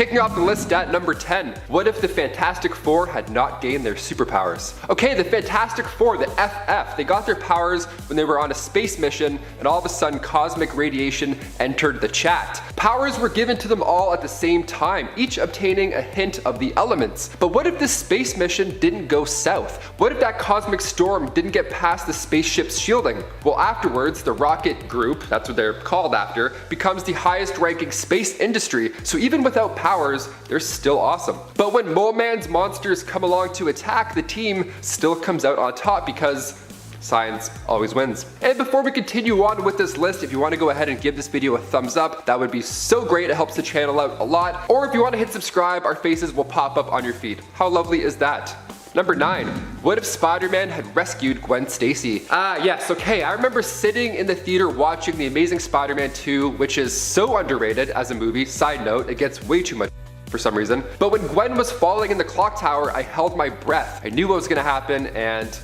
Kicking off the list at number 10, what if the Fantastic Four had not gained their superpowers? Okay, the Fantastic Four, the FF, they got their powers when they were on a space mission, and all of a sudden cosmic radiation entered the chat. Powers were given to them all at the same time, each obtaining a hint of the elements. But what if this space mission didn't go south? What if that cosmic storm didn't get past the spaceship's shielding? Well, afterwards, the rocket group, that's what they're called after, becomes the highest ranking space industry, so even without powers, they're still awesome. But when Mole Man's monsters come along to attack, the team still comes out on top because science always wins. And before we continue on with this list, if you want to go ahead and give this video a thumbs up, that would be so great. It helps the channel out a lot. Or if you want to hit subscribe, our faces will pop up on your feed. How lovely is that? Number 9. What if Spider-Man had rescued Gwen Stacy? Yes, okay, I remember sitting in the theater watching The Amazing Spider-Man 2, which is so underrated as a movie. Side note, it gets way too much for some reason. But when Gwen was falling in the clock tower, I held my breath. I knew what was gonna happen, and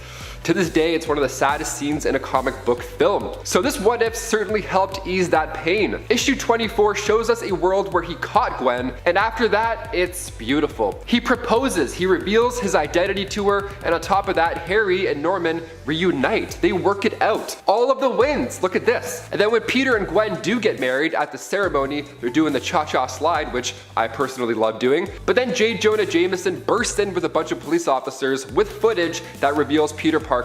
to this day, it's one of the saddest scenes in a comic book film. So this what if certainly helped ease that pain. Issue 24 shows us a world where he caught Gwen, and after that, it's beautiful. He proposes, he reveals his identity to her, and on top of that, Harry and Norman reunite. They work it out. All of the wins, look at this. And then when Peter and Gwen do get married at the ceremony, they're doing the cha-cha slide, which I personally love doing. But then J. Jonah Jameson bursts in with a bunch of police officers with footage that reveals Peter Parker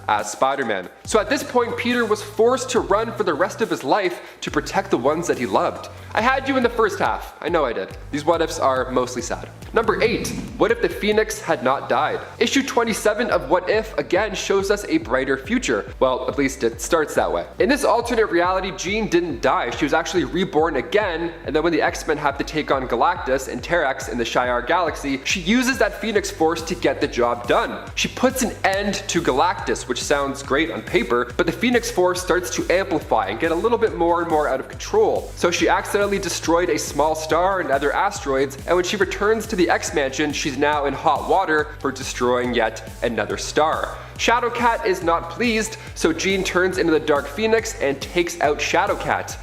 as Spider-Man. So at this point, Peter was forced to run for the rest of his life to protect the ones that he loved. I had you in the first half. I know I did. These what ifs are mostly sad. Number 8. What if the Phoenix had not died? Issue 27 of What If again shows us a brighter future. Well, at least it starts that way. In this alternate reality, Jean didn't die. She was actually reborn again, and then when the X-Men have to take on Galactus and Terrax in the Shi'ar Galaxy, she uses that Phoenix Force to get the job done. She puts an end to Galactus, which sounds great on paper, but the Phoenix Force starts to amplify and get a little bit more and more out of control. So she accidentally destroyed a small star and other asteroids, and when she returns to the X-Mansion, she's now in hot water for destroying yet another star. Shadowcat is not pleased, so Jean turns into the Dark Phoenix and takes out Shadowcat,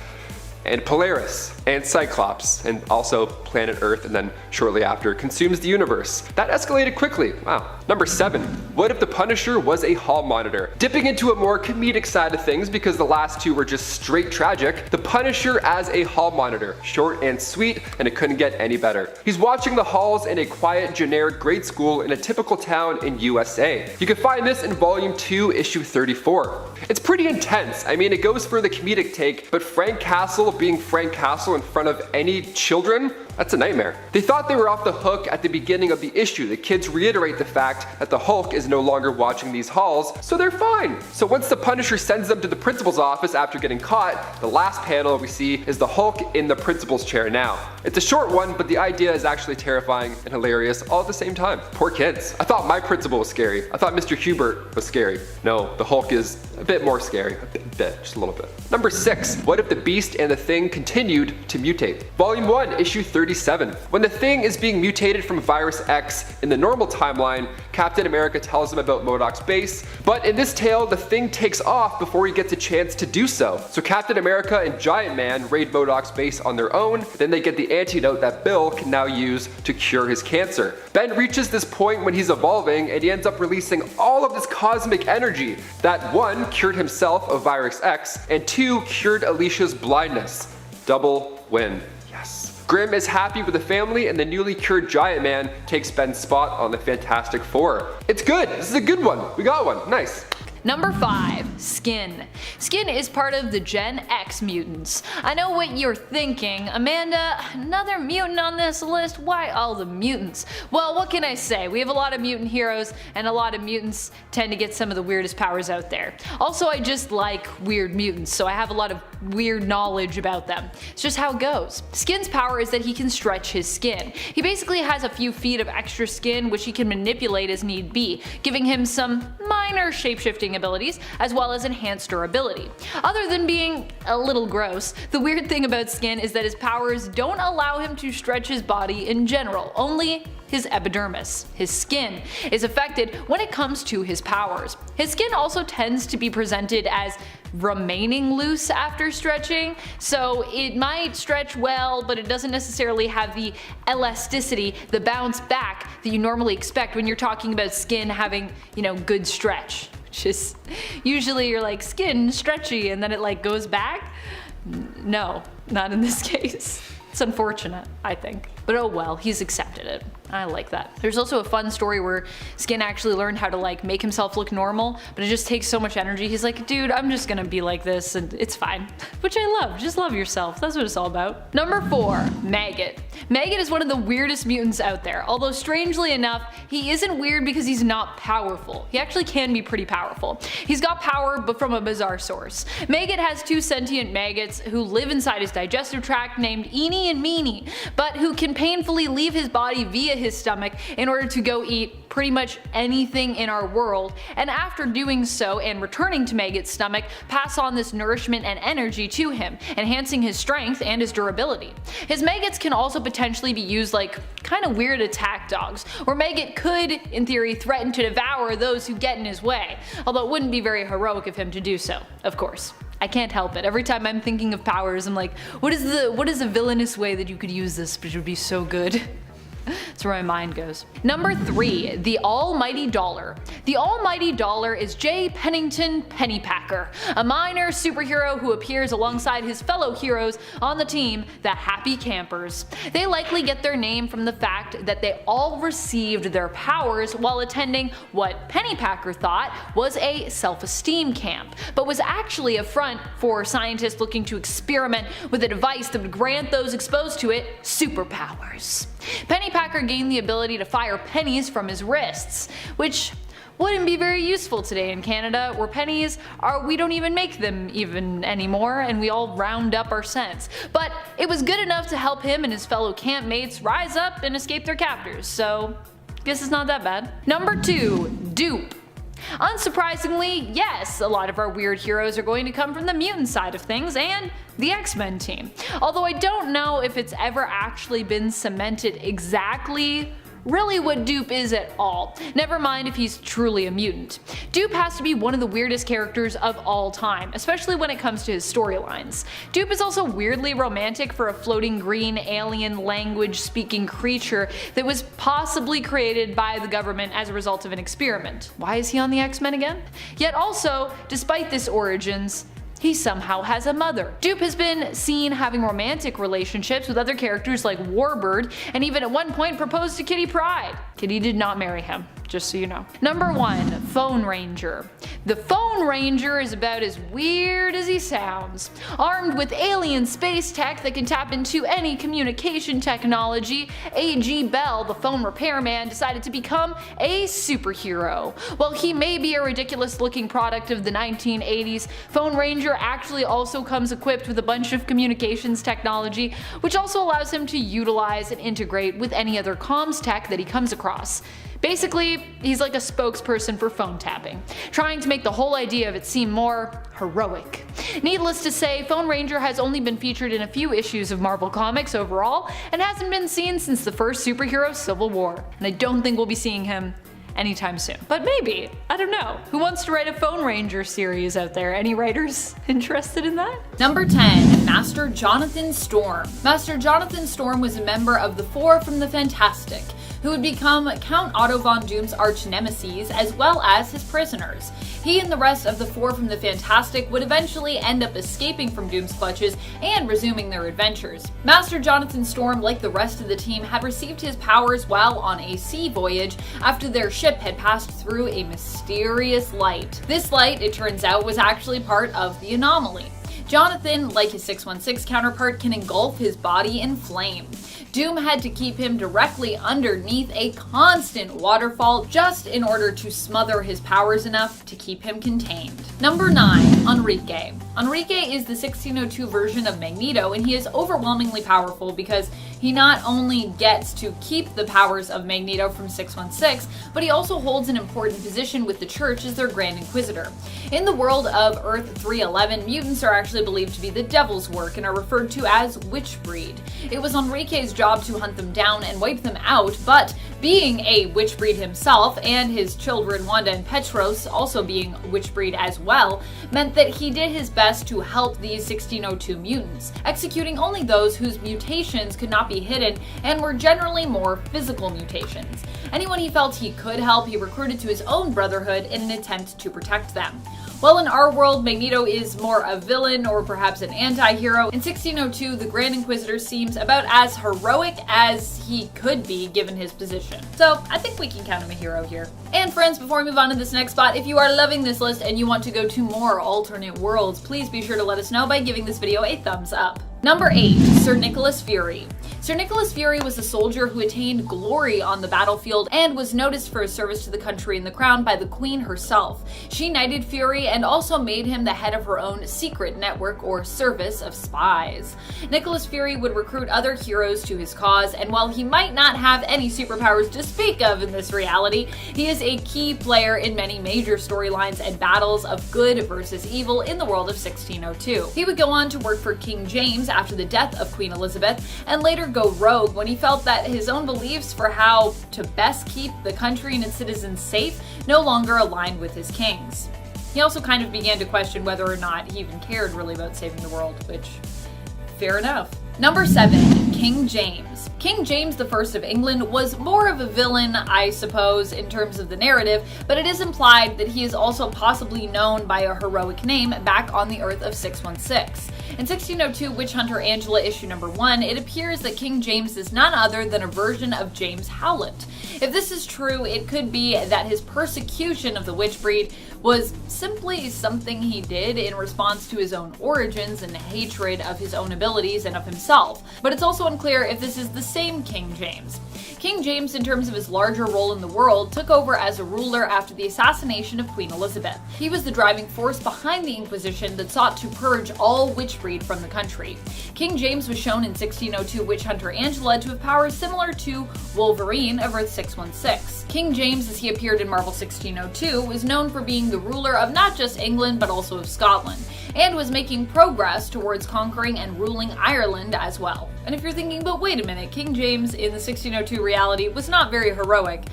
and Polaris, and Cyclops, and also planet Earth, and then shortly after consumes the universe. That escalated quickly, wow. Number 7. What if the Punisher was a hall monitor? Dipping into a more comedic side of things because the last two were just straight tragic, the Punisher as a hall monitor. Short and sweet, and it couldn't get any better. He's watching the halls in a quiet, generic grade school in a typical town in USA. You can find this in Volume 2, Issue 34. It's pretty intense. I mean, it goes for the comedic take, but Frank Castle being Frank Castle in front of any children? That's a nightmare. They thought they were off the hook at the beginning of the issue. The kids reiterate the fact that the Hulk is no longer watching these halls, so they're fine. So once the Punisher sends them to the principal's office after getting caught, the last panel we see is the Hulk in the principal's chair now. It's a short one, but the idea is actually terrifying and hilarious all at the same time. Poor kids. I thought my principal was scary. I thought Mr. Hubert was scary. No, the Hulk is a bit more scary. A bit, just a little bit. Number 6. What if the Beast and the Thing continued to mutate? Volume 1, Issue 37. When the Thing is being mutated from Virus X in the normal timeline, Captain America tells him about MODOK's base, but in this tale, the Thing takes off before he gets a chance to do so. So Captain America and Giant Man raid MODOK's base on their own, then they get the antidote that Bill can now use to cure his cancer. Ben reaches this point when he's evolving, and he ends up releasing all of this cosmic energy that 1, cured himself of Virus X, and 2, cured Alicia's blindness. Double win. Yes. Grimm is happy with the family, and the newly cured Giant Man takes Ben's spot on the Fantastic Four. It's good. This is a good one. We got one. Nice. Number 5. Skin. Skin is part of the Gen X mutants. I know what you're thinking, Amanda, another mutant on this list? Why all the mutants? Well, what can I say? We have a lot of mutant heroes, and a lot of mutants tend to get some of the weirdest powers out there. Also, I just like weird mutants, so I have a lot of weird knowledge about them. It's just how it goes. Skin's power is that he can stretch his skin. He basically has a few feet of extra skin which he can manipulate as need be, giving him some minor shapeshifting abilities as well as enhanced durability. Other than being a little gross, the weird thing about Skin is that his powers don't allow him to stretch his body in general, only his epidermis. His skin is affected when it comes to his powers. His skin also tends to be presented as remaining loose after stretching, so it might stretch well, but it doesn't necessarily have the elasticity, the bounce back that you normally expect when you're talking about skin having, good stretch. Which is, usually you're like, skin stretchy, and then it like goes back. No, not in this case. It's unfortunate, I think. But oh well, he's accepted it. I like that. There's also a fun story where Skin actually learned how to like make himself look normal, but it just takes so much energy. He's like, dude, I'm just gonna be like this and it's fine. Which I love. Just love yourself. That's what it's all about. Number 4, Maggot. Maggot is one of the weirdest mutants out there, although strangely enough, he isn't weird because he's not powerful. He actually can be pretty powerful. He's got power, but from a bizarre source. Maggot has 2 sentient maggots who live inside his digestive tract named Eenie and Meanie, but who can painfully leave his body via his stomach in order to go eat pretty much anything in our world, and after doing so and returning to Maggot's stomach, pass on this nourishment and energy to him, enhancing his strength and his durability. His maggots can also potentially be used like kind of weird attack dogs, where Maggot could, in theory, threaten to devour those who get in his way, although it wouldn't be very heroic of him to do so, of course. I can't help it. Every time I'm thinking of powers, I'm like, what is a villainous way that you could use this which would be so good? That's where my mind goes. Number 3, the Almighty Dollar. The Almighty Dollar is J. Pennington Pennypacker, a minor superhero who appears alongside his fellow heroes on the team, the Happy Campers. They likely get their name from the fact that they all received their powers while attending what Pennypacker thought was a self-esteem camp, but was actually a front for scientists looking to experiment with a device that would grant those exposed to it superpowers. Pennypacker gained the ability to fire pennies from his wrists, which wouldn't be very useful today in Canada, where pennies we don't even make them even anymore, and we all round up our cents. But it was good enough to help him and his fellow campmates rise up and escape their captors, so guess it's not that bad. Number 2, Dupe. Unsurprisingly, yes, a lot of our weird heroes are going to come from the mutant side of things and the X-Men team. Although I don't know if it's ever actually been cemented exactly really what Dupe is at all, never mind if he's truly a mutant. Dupe has to be one of the weirdest characters of all time, especially when it comes to his storylines. Dupe is also weirdly romantic for a floating green alien language speaking creature that was possibly created by the government as a result of an experiment. Why is he on the X-Men again? Yet also, despite this origins, he somehow has a mother. Dupe has been seen having romantic relationships with other characters like Warbird, and even at one point proposed to Kitty Pryde. Kitty did not marry him, just so you know. Number 1, Phone Ranger. The Phone Ranger is about as weird as he sounds. Armed with alien space tech that can tap into any communication technology, A.G. Bell, the phone repairman, decided to become a superhero. While he may be a ridiculous looking product of the 1980s, Phone Ranger actually also comes equipped with a bunch of communications technology, which also allows him to utilize and integrate with any other comms tech that he comes across. Basically, he's like a spokesperson for phone tapping, trying to make the whole idea of it seem more heroic. Needless to say, Phone Ranger has only been featured in a few issues of Marvel Comics overall, and hasn't been seen since the first superhero Civil War, and I don't think we'll be seeing him anytime soon. But maybe, I don't know. Who wants to write a Phone Ranger series out there? Any writers interested in that? Number 10, Master Jonathan Storm. Master Jonathan Storm was a member of the Four from the Fantastic, who would become Count Otto von Doom's arch-nemesis as well as his prisoners. He and the rest of the Four from the Fantastic would eventually end up escaping from Doom's clutches and resuming their adventures. Master Jonathan Storm, like the rest of the team, had received his powers while on a sea voyage after their ship had passed through a mysterious light. This light, it turns out, was actually part of the anomaly. Jonathan, like his 616 counterpart, can engulf his body in flame. Doom had to keep him directly underneath a constant waterfall just in order to smother his powers enough to keep him contained. Number 9, Enrique. Enrique is the 1602 version of Magneto, and he is overwhelmingly powerful because He not only gets to keep the powers of Magneto from 616, but he also holds an important position with the Church as their Grand Inquisitor. In the world of Earth 311, mutants are actually believed to be the devil's work and are referred to as witch breed. It was Enrique's job to hunt them down and wipe them out, but being a witch breed himself, and his children Wanda and Petros also being witch breed as well, meant that he did his best to help these 1602 mutants, executing only those whose mutations could not be hidden and were generally more physical mutations. Anyone he felt he could help, he recruited to his own brotherhood in an attempt to protect them. Well, in our world, Magneto is more a villain or perhaps an anti-hero. In 1602, the Grand Inquisitor seems about as heroic as he could be given his position. So I think we can count him a hero here. And friends, before we move on to this next spot, if you are loving this list and you want to go to more alternate worlds, please be sure to let us know by giving this video a thumbs up. Number 8, Sir Nicholas Fury. Sir Nicholas Fury was a soldier who attained glory on the battlefield and was noticed for his service to the country and the crown by the Queen herself. She knighted Fury and also made him the head of her own secret network or service of spies. Nicholas Fury would recruit other heroes to his cause, and while he might not have any superpowers to speak of in this reality, he is a key player in many major storylines and battles of good versus evil in the world of 1602. He would go on to work for King James after the death of Queen Elizabeth, and later go rogue when he felt that his own beliefs for how to best keep the country and its citizens safe no longer aligned with his king's. He also kind of began to question whether or not he even cared really about saving the world, which, fair enough. Number 7, King James. King James I of England was more of a villain, I suppose, in terms of the narrative, but it is implied that he is also possibly known by a heroic name back on the Earth of 616. In 1602 Witch Hunter Angela issue number 1, it appears that King James is none other than a version of James Howlett. If this is true, it could be that his persecution of the witch breed was simply something he did in response to his own origins and hatred of his own abilities and of himself. But it's also unclear if this is the same King James. King James, in terms of his larger role in the world, took over as a ruler after the assassination of Queen Elizabeth. He was the driving force behind the Inquisition that sought to purge all witch breed from the country. King James was shown in 1602 Witch Hunter Angela to have powers similar to Wolverine of Earth 616. King James, as he appeared in Marvel 1602, was known for being the ruler of not just England but also of Scotland, and was making progress towards conquering and ruling Ireland as well. And if you're thinking, but wait a minute, King James in the 1602 reality was not very heroic.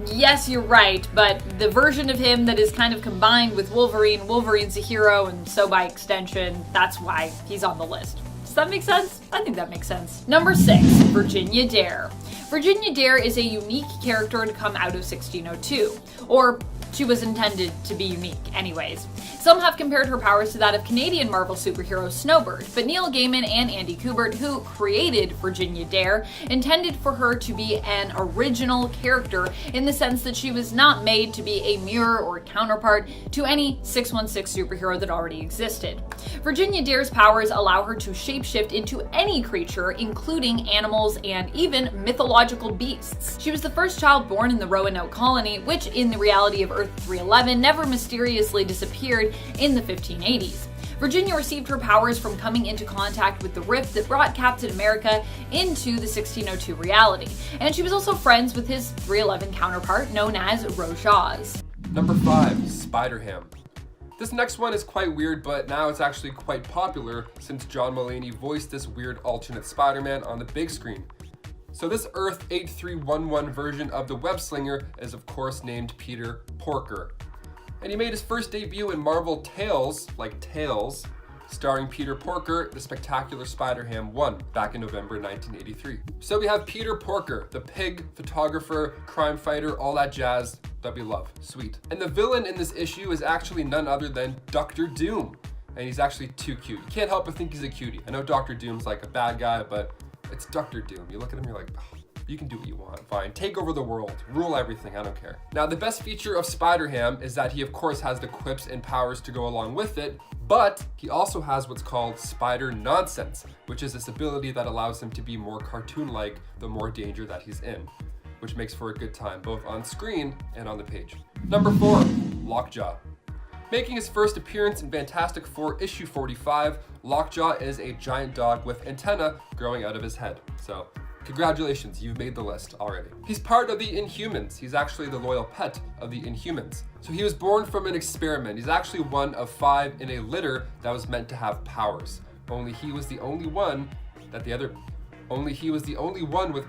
Yes, you're right, but the version of him that is kind of combined with Wolverine, Wolverine's a hero, and so by extension, that's why he's on the list. Does that make sense? I think that makes sense. Number 6, Virginia Dare. Virginia Dare is a unique character to come out of 1602, or she was intended to be unique anyways. Some have compared her powers to that of Canadian Marvel superhero Snowbird, but Neil Gaiman and Andy Kubert, who created Virginia Dare, intended for her to be an original character in the sense that she was not made to be a mirror or counterpart to any 616 superhero that already existed. Virginia Dare's powers allow her to shapeshift into any creature, including animals and even mythological beasts. She was the first child born in the Roanoke colony, which in the reality of Earth 311 never mysteriously disappeared in the 1580s. Virginia received her powers from coming into contact with the rift that brought Captain America into the 1602 reality, and she was also friends with his 311 counterpart known as Rojaz. Number 5, SpiderHam. This next one is quite weird, but now it's actually quite popular since John Mulaney voiced this weird alternate Spider-Man on the big screen. So this Earth 8311 version of the web slinger is of course named Peter Porker. And he made his first debut in Marvel Tales, like Tales, starring Peter Porker, the Spectacular Spider-Ham 1, back in November 1983. So we have Peter Porker, the pig, photographer, crime fighter, all that jazz that we love. Sweet. And the villain in this issue is actually none other than Dr. Doom. And he's actually too cute. You can't help but think he's a cutie. I know Dr. Doom's like a bad guy, but it's Dr. Doom. You look at him, you're like, oh, you can do what you want, fine. Take over the world, rule everything, I don't care. Now, the best feature of SpiderHam is that he of course has the quips and powers to go along with it, but he also has what's called Spider Nonsense, which is this ability that allows him to be more cartoon-like the more danger that he's in, which makes for a good time, both on screen and on the page. Number 4, Lockjaw. Making his first appearance in Fantastic Four issue 45, Lockjaw is a giant dog with antennae growing out of his head. So Congratulations, you've made the list already. He's part of the Inhumans. He's actually the loyal pet of the Inhumans. So he was born from an experiment. He's actually one of 5 in a litter that was meant to have powers. Only he was the only one with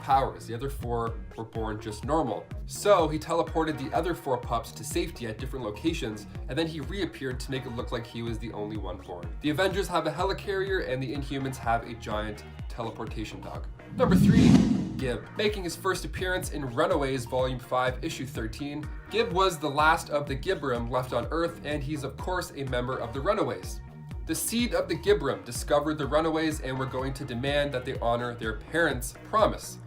powers. The other 4 were born just normal. So he teleported the other 4 pups to safety at different locations, and then he reappeared to make it look like he was the only one born. The Avengers have a helicarrier, and the Inhumans have a giant teleportation dog. Number 3, Gib. Making his first appearance in Runaways Volume 5, Issue 13, Gib was the last of the Gibram left on Earth, and he's of course a member of the Runaways. The seed of the Gibram discovered the Runaways and were going to demand that they honor their parents' promise.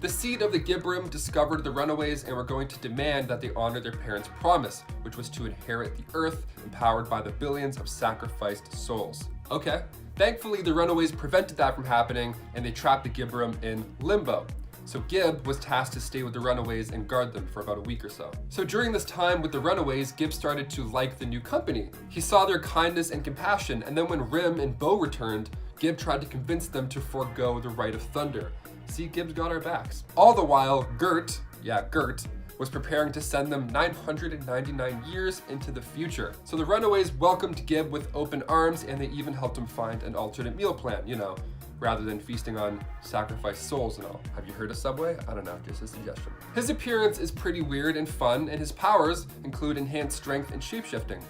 The seed of the Gibram discovered the Runaways and were going to demand that they honor their parents' promise, which was to inherit the Earth, empowered by the billions of sacrificed souls. Okay. Thankfully, the Runaways prevented that from happening, and they trapped the Gibram in limbo. So Gib was tasked to stay with the Runaways and guard them for about a week or so. So during this time with the Runaways, Gib started to like the new company. He saw their kindness and compassion, and then when Rim and Bo returned, Gib tried to convince them to forego the Right of Thunder. See, Gib's got our backs. All the while, Gert was preparing to send them 999 years into the future. So the Runaways welcomed Gib with open arms, and they even helped him find an alternate meal plan, rather than feasting on sacrificed souls and all. Have you heard of Subway? I don't know, just a suggestion. His appearance is pretty weird and fun, and his powers include enhanced strength and shapeshifting.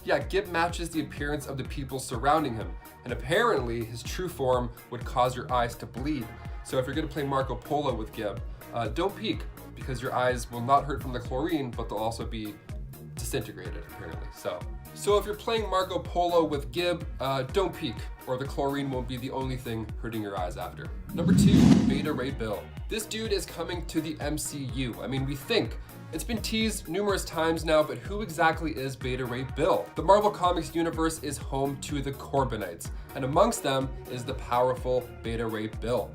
Yeah, Gib matches the appearance of the people surrounding him, and apparently his true form would cause your eyes to bleed. So if you're gonna play Marco Polo with Gib, don't peek, because your eyes will not hurt from the chlorine, but they'll also be disintegrated, apparently. So if you're playing Marco Polo with Gib, don't peek, or the chlorine won't be the only thing hurting your eyes after. Number 2, Beta Ray Bill. This dude is coming to the MCU. I mean, we think. It's been teased numerous times now, but who exactly is Beta Ray Bill? The Marvel Comics universe is home to the Corbinites, and amongst them is the powerful Beta Ray Bill.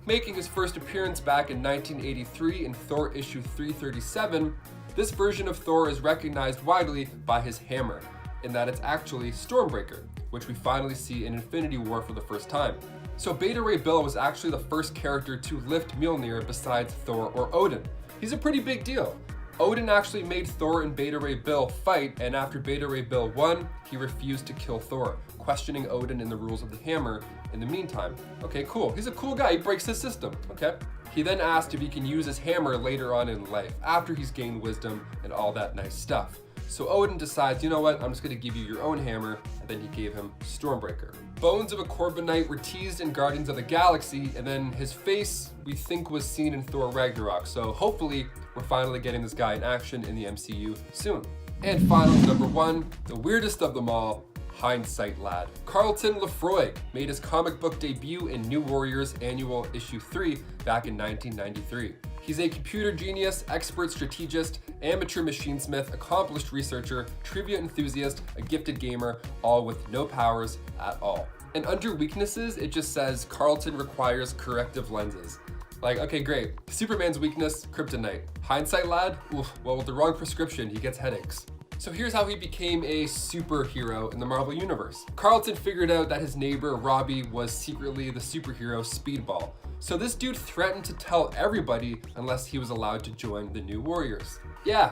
Making his first appearance back in 1983 in Thor issue 337, this version of Thor is recognized widely by his hammer, in that it's actually Stormbreaker, which we finally see in Infinity War for the first time. So Beta Ray Bill was actually the first character to lift Mjolnir besides Thor or Odin. He's a pretty big deal. Odin actually made Thor and Beta Ray Bill fight, and after Beta Ray Bill won, he refused to kill Thor, questioning Odin and the rules of the hammer in the meantime. Okay, cool. He's a cool guy. He breaks his system, okay? He then asked if he can use his hammer later on in life, after he's gained wisdom and all that nice stuff. So Odin decides, you know what, I'm just gonna give you your own hammer, and then he gave him Stormbreaker. Bones of a Corbinite were teased in Guardians of the Galaxy, and then his face, we think, was seen in Thor Ragnarok. So hopefully, we're finally getting this guy in action in the MCU soon. And finally, number 1, the weirdest of them all, Hindsight Lad. Carlton Lefroy made his comic book debut in New Warriors Annual Issue 3 back in 1993. He's a computer genius, expert strategist, amateur machinesmith, accomplished researcher, trivia enthusiast, a gifted gamer, all with no powers at all. And under weaknesses, it just says Carlton requires corrective lenses. Like, okay, great. Superman's weakness, kryptonite. Hindsight Lad? Oof, well, with the wrong prescription, he gets headaches. So here's how he became a superhero in the Marvel Universe. Carlton figured out that his neighbor, Robbie, was secretly the superhero Speedball. So this dude threatened to tell everybody unless he was allowed to join the New Warriors. Yeah,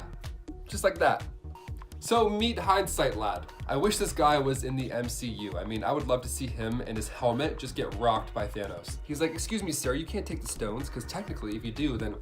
just like that. So meet Hindsight Lad. I wish this guy was in the MCU. I mean, I would love to see him and his helmet just get rocked by Thanos. He's like, excuse me, sir, you can't take the stones, because technically if you do, then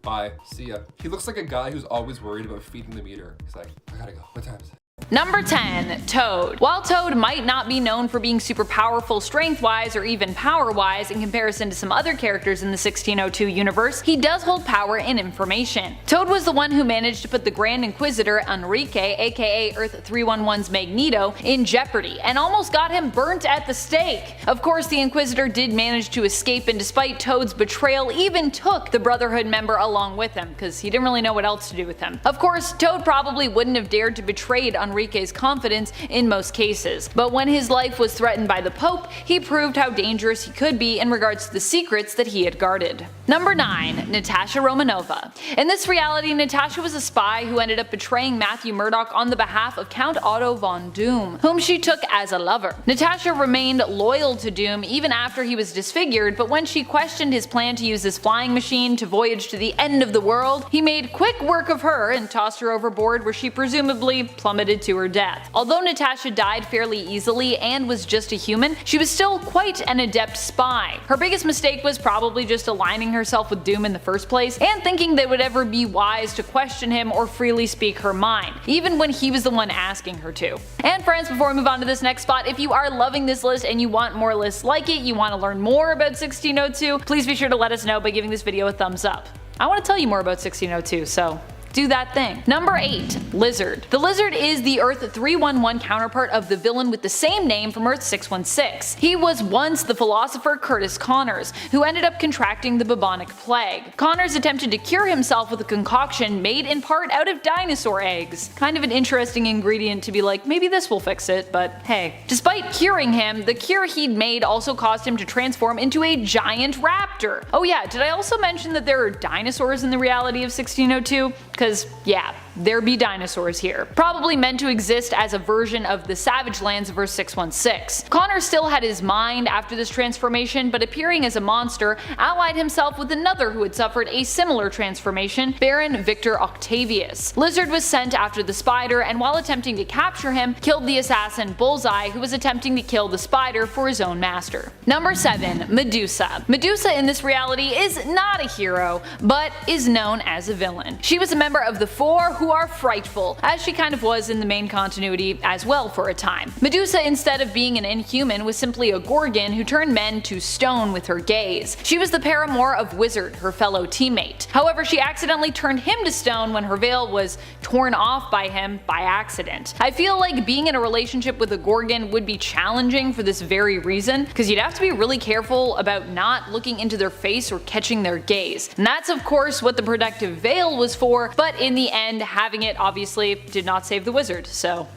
bye, see ya. He looks like a guy who's always worried about feeding the meter. He's like, I gotta go, what time is it? Number 10, Toad. While Toad might not be known for being super powerful strength-wise or even power-wise in comparison to some other characters in the 1602 universe, he does hold power and information. Toad was the one who managed to put the Grand Inquisitor Enrique, aka Earth 311's Magneto, in jeopardy and almost got him burnt at the stake. Of course, the Inquisitor did manage to escape, and despite Toad's betrayal, even took the Brotherhood member along with him because he didn't really know what else to do with him. Of course, Toad probably wouldn't have dared to betray Enrique Enrique's confidence in most cases. But when his life was threatened by the Pope, he proved how dangerous he could be in regards to the secrets that he had guarded. Number 9. Natasha Romanova. In this reality, Natasha was a spy who ended up betraying Matthew Murdoch on the behalf of Count Otto von Doom, whom she took as a lover. Natasha remained loyal to Doom even after he was disfigured, but when she questioned his plan to use this flying machine to voyage to the end of the world, he made quick work of her and tossed her overboard, where she presumably plummeted to her death. Although Natasha died fairly easily and was just a human, she was still quite an adept spy. Her biggest mistake was probably just aligning herself with Doom in the first place and thinking that it would ever be wise to question him or freely speak her mind, even when he was the one asking her to. And friends, before we move on to this next spot, if you are loving this list and you want more lists like it, you want to learn more about 1602, please be sure to let us know by giving this video a thumbs up. I want to tell you more about 1602, so do that thing. Number 8. Lizard. The Lizard is the Earth 311 counterpart of the villain with the same name from Earth 616. He was once the philosopher Curtis Connors, who ended up contracting the bubonic plague. Connors attempted to cure himself with a concoction made in part out of dinosaur eggs. Kind of an interesting ingredient to be like, maybe this will fix it, but hey. Despite curing him, the cure he'd made also caused him to transform into a giant raptor. Oh yeah, did I also mention that there are dinosaurs in the reality of 1602? Because, yeah, there be dinosaurs here. Probably meant to exist as a version of the Savage Lands of Earth 616. Connor still had his mind after this transformation, but appearing as a monster, allied himself with another who had suffered a similar transformation, Baron Victor Octavius. Lizard was sent after the Spider, and while attempting to capture him, killed the assassin Bullseye, who was attempting to kill the Spider for his own master. Number 7. Medusa. Medusa in this reality is not a hero, but is known as a villain. She was a member of the Four who are frightful, as she kind of was in the main continuity as well for a time. Medusa, instead of being an inhuman, was simply a Gorgon who turned men to stone with her gaze. She was the paramour of Wizard, her fellow teammate. However, she accidentally turned him to stone when her veil was torn off by him by accident. I feel like being in a relationship with a Gorgon would be challenging for this very reason, because you'd have to be really careful about not looking into their face or catching their gaze. And that's of course what the protective veil was for, but in the end, having it obviously did not save the wizard, so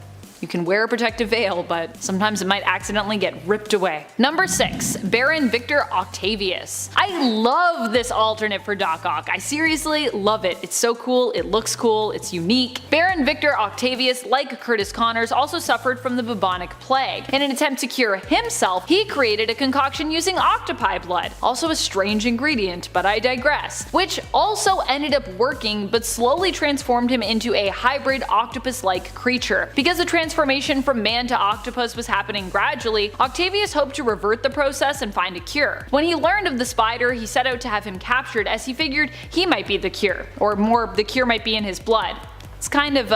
you can wear a protective veil, but sometimes it might accidentally get ripped away. Number 6. Baron Victor Octavius. I love this alternate for Doc Ock. I seriously love it. It's so cool, it looks cool, it's unique. Baron Victor Octavius, like Curtis Connors, also suffered from the bubonic plague. In an attempt to cure himself, he created a concoction using octopi blood, also a strange ingredient, but I digress, which also ended up working but slowly transformed him into a hybrid octopus-like creature. Because the transformation from man to octopus was happening gradually, Octavius hoped to revert the process and find a cure. When he learned of the Spider, he set out to have him captured, as he figured he might be the cure, or more, the cure might be in his blood. It's kind of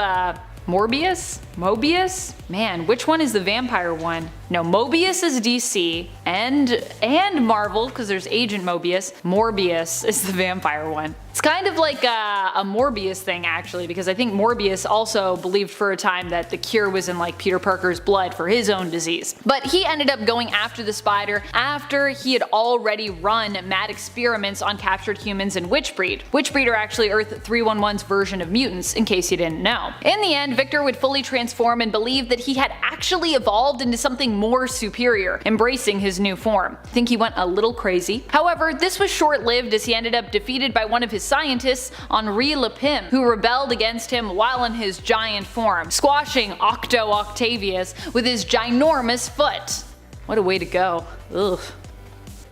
Morbius? Mobius? Man, which one is the vampire one? No, Mobius is DC, and Marvel, because there's Agent Mobius. Morbius is the vampire one. It's kind of like a Morbius thing actually, because I think Morbius also believed for a time that the cure was in like Peter Parker's blood for his own disease. But he ended up going after the Spider after he had already run mad experiments on captured humans and Witchbreed. Witchbreed are actually Earth 311's version of mutants, in case you didn't know. In the end, Victor would fully transform and believe that he had actually evolved into something more superior, embracing his new form. I think he went a little crazy. However, this was short-lived, as he ended up defeated by one of his scientists, Henri Lepim, who rebelled against him while in his giant form, squashing Octo Octavius with his ginormous foot. What a way to go. Ugh.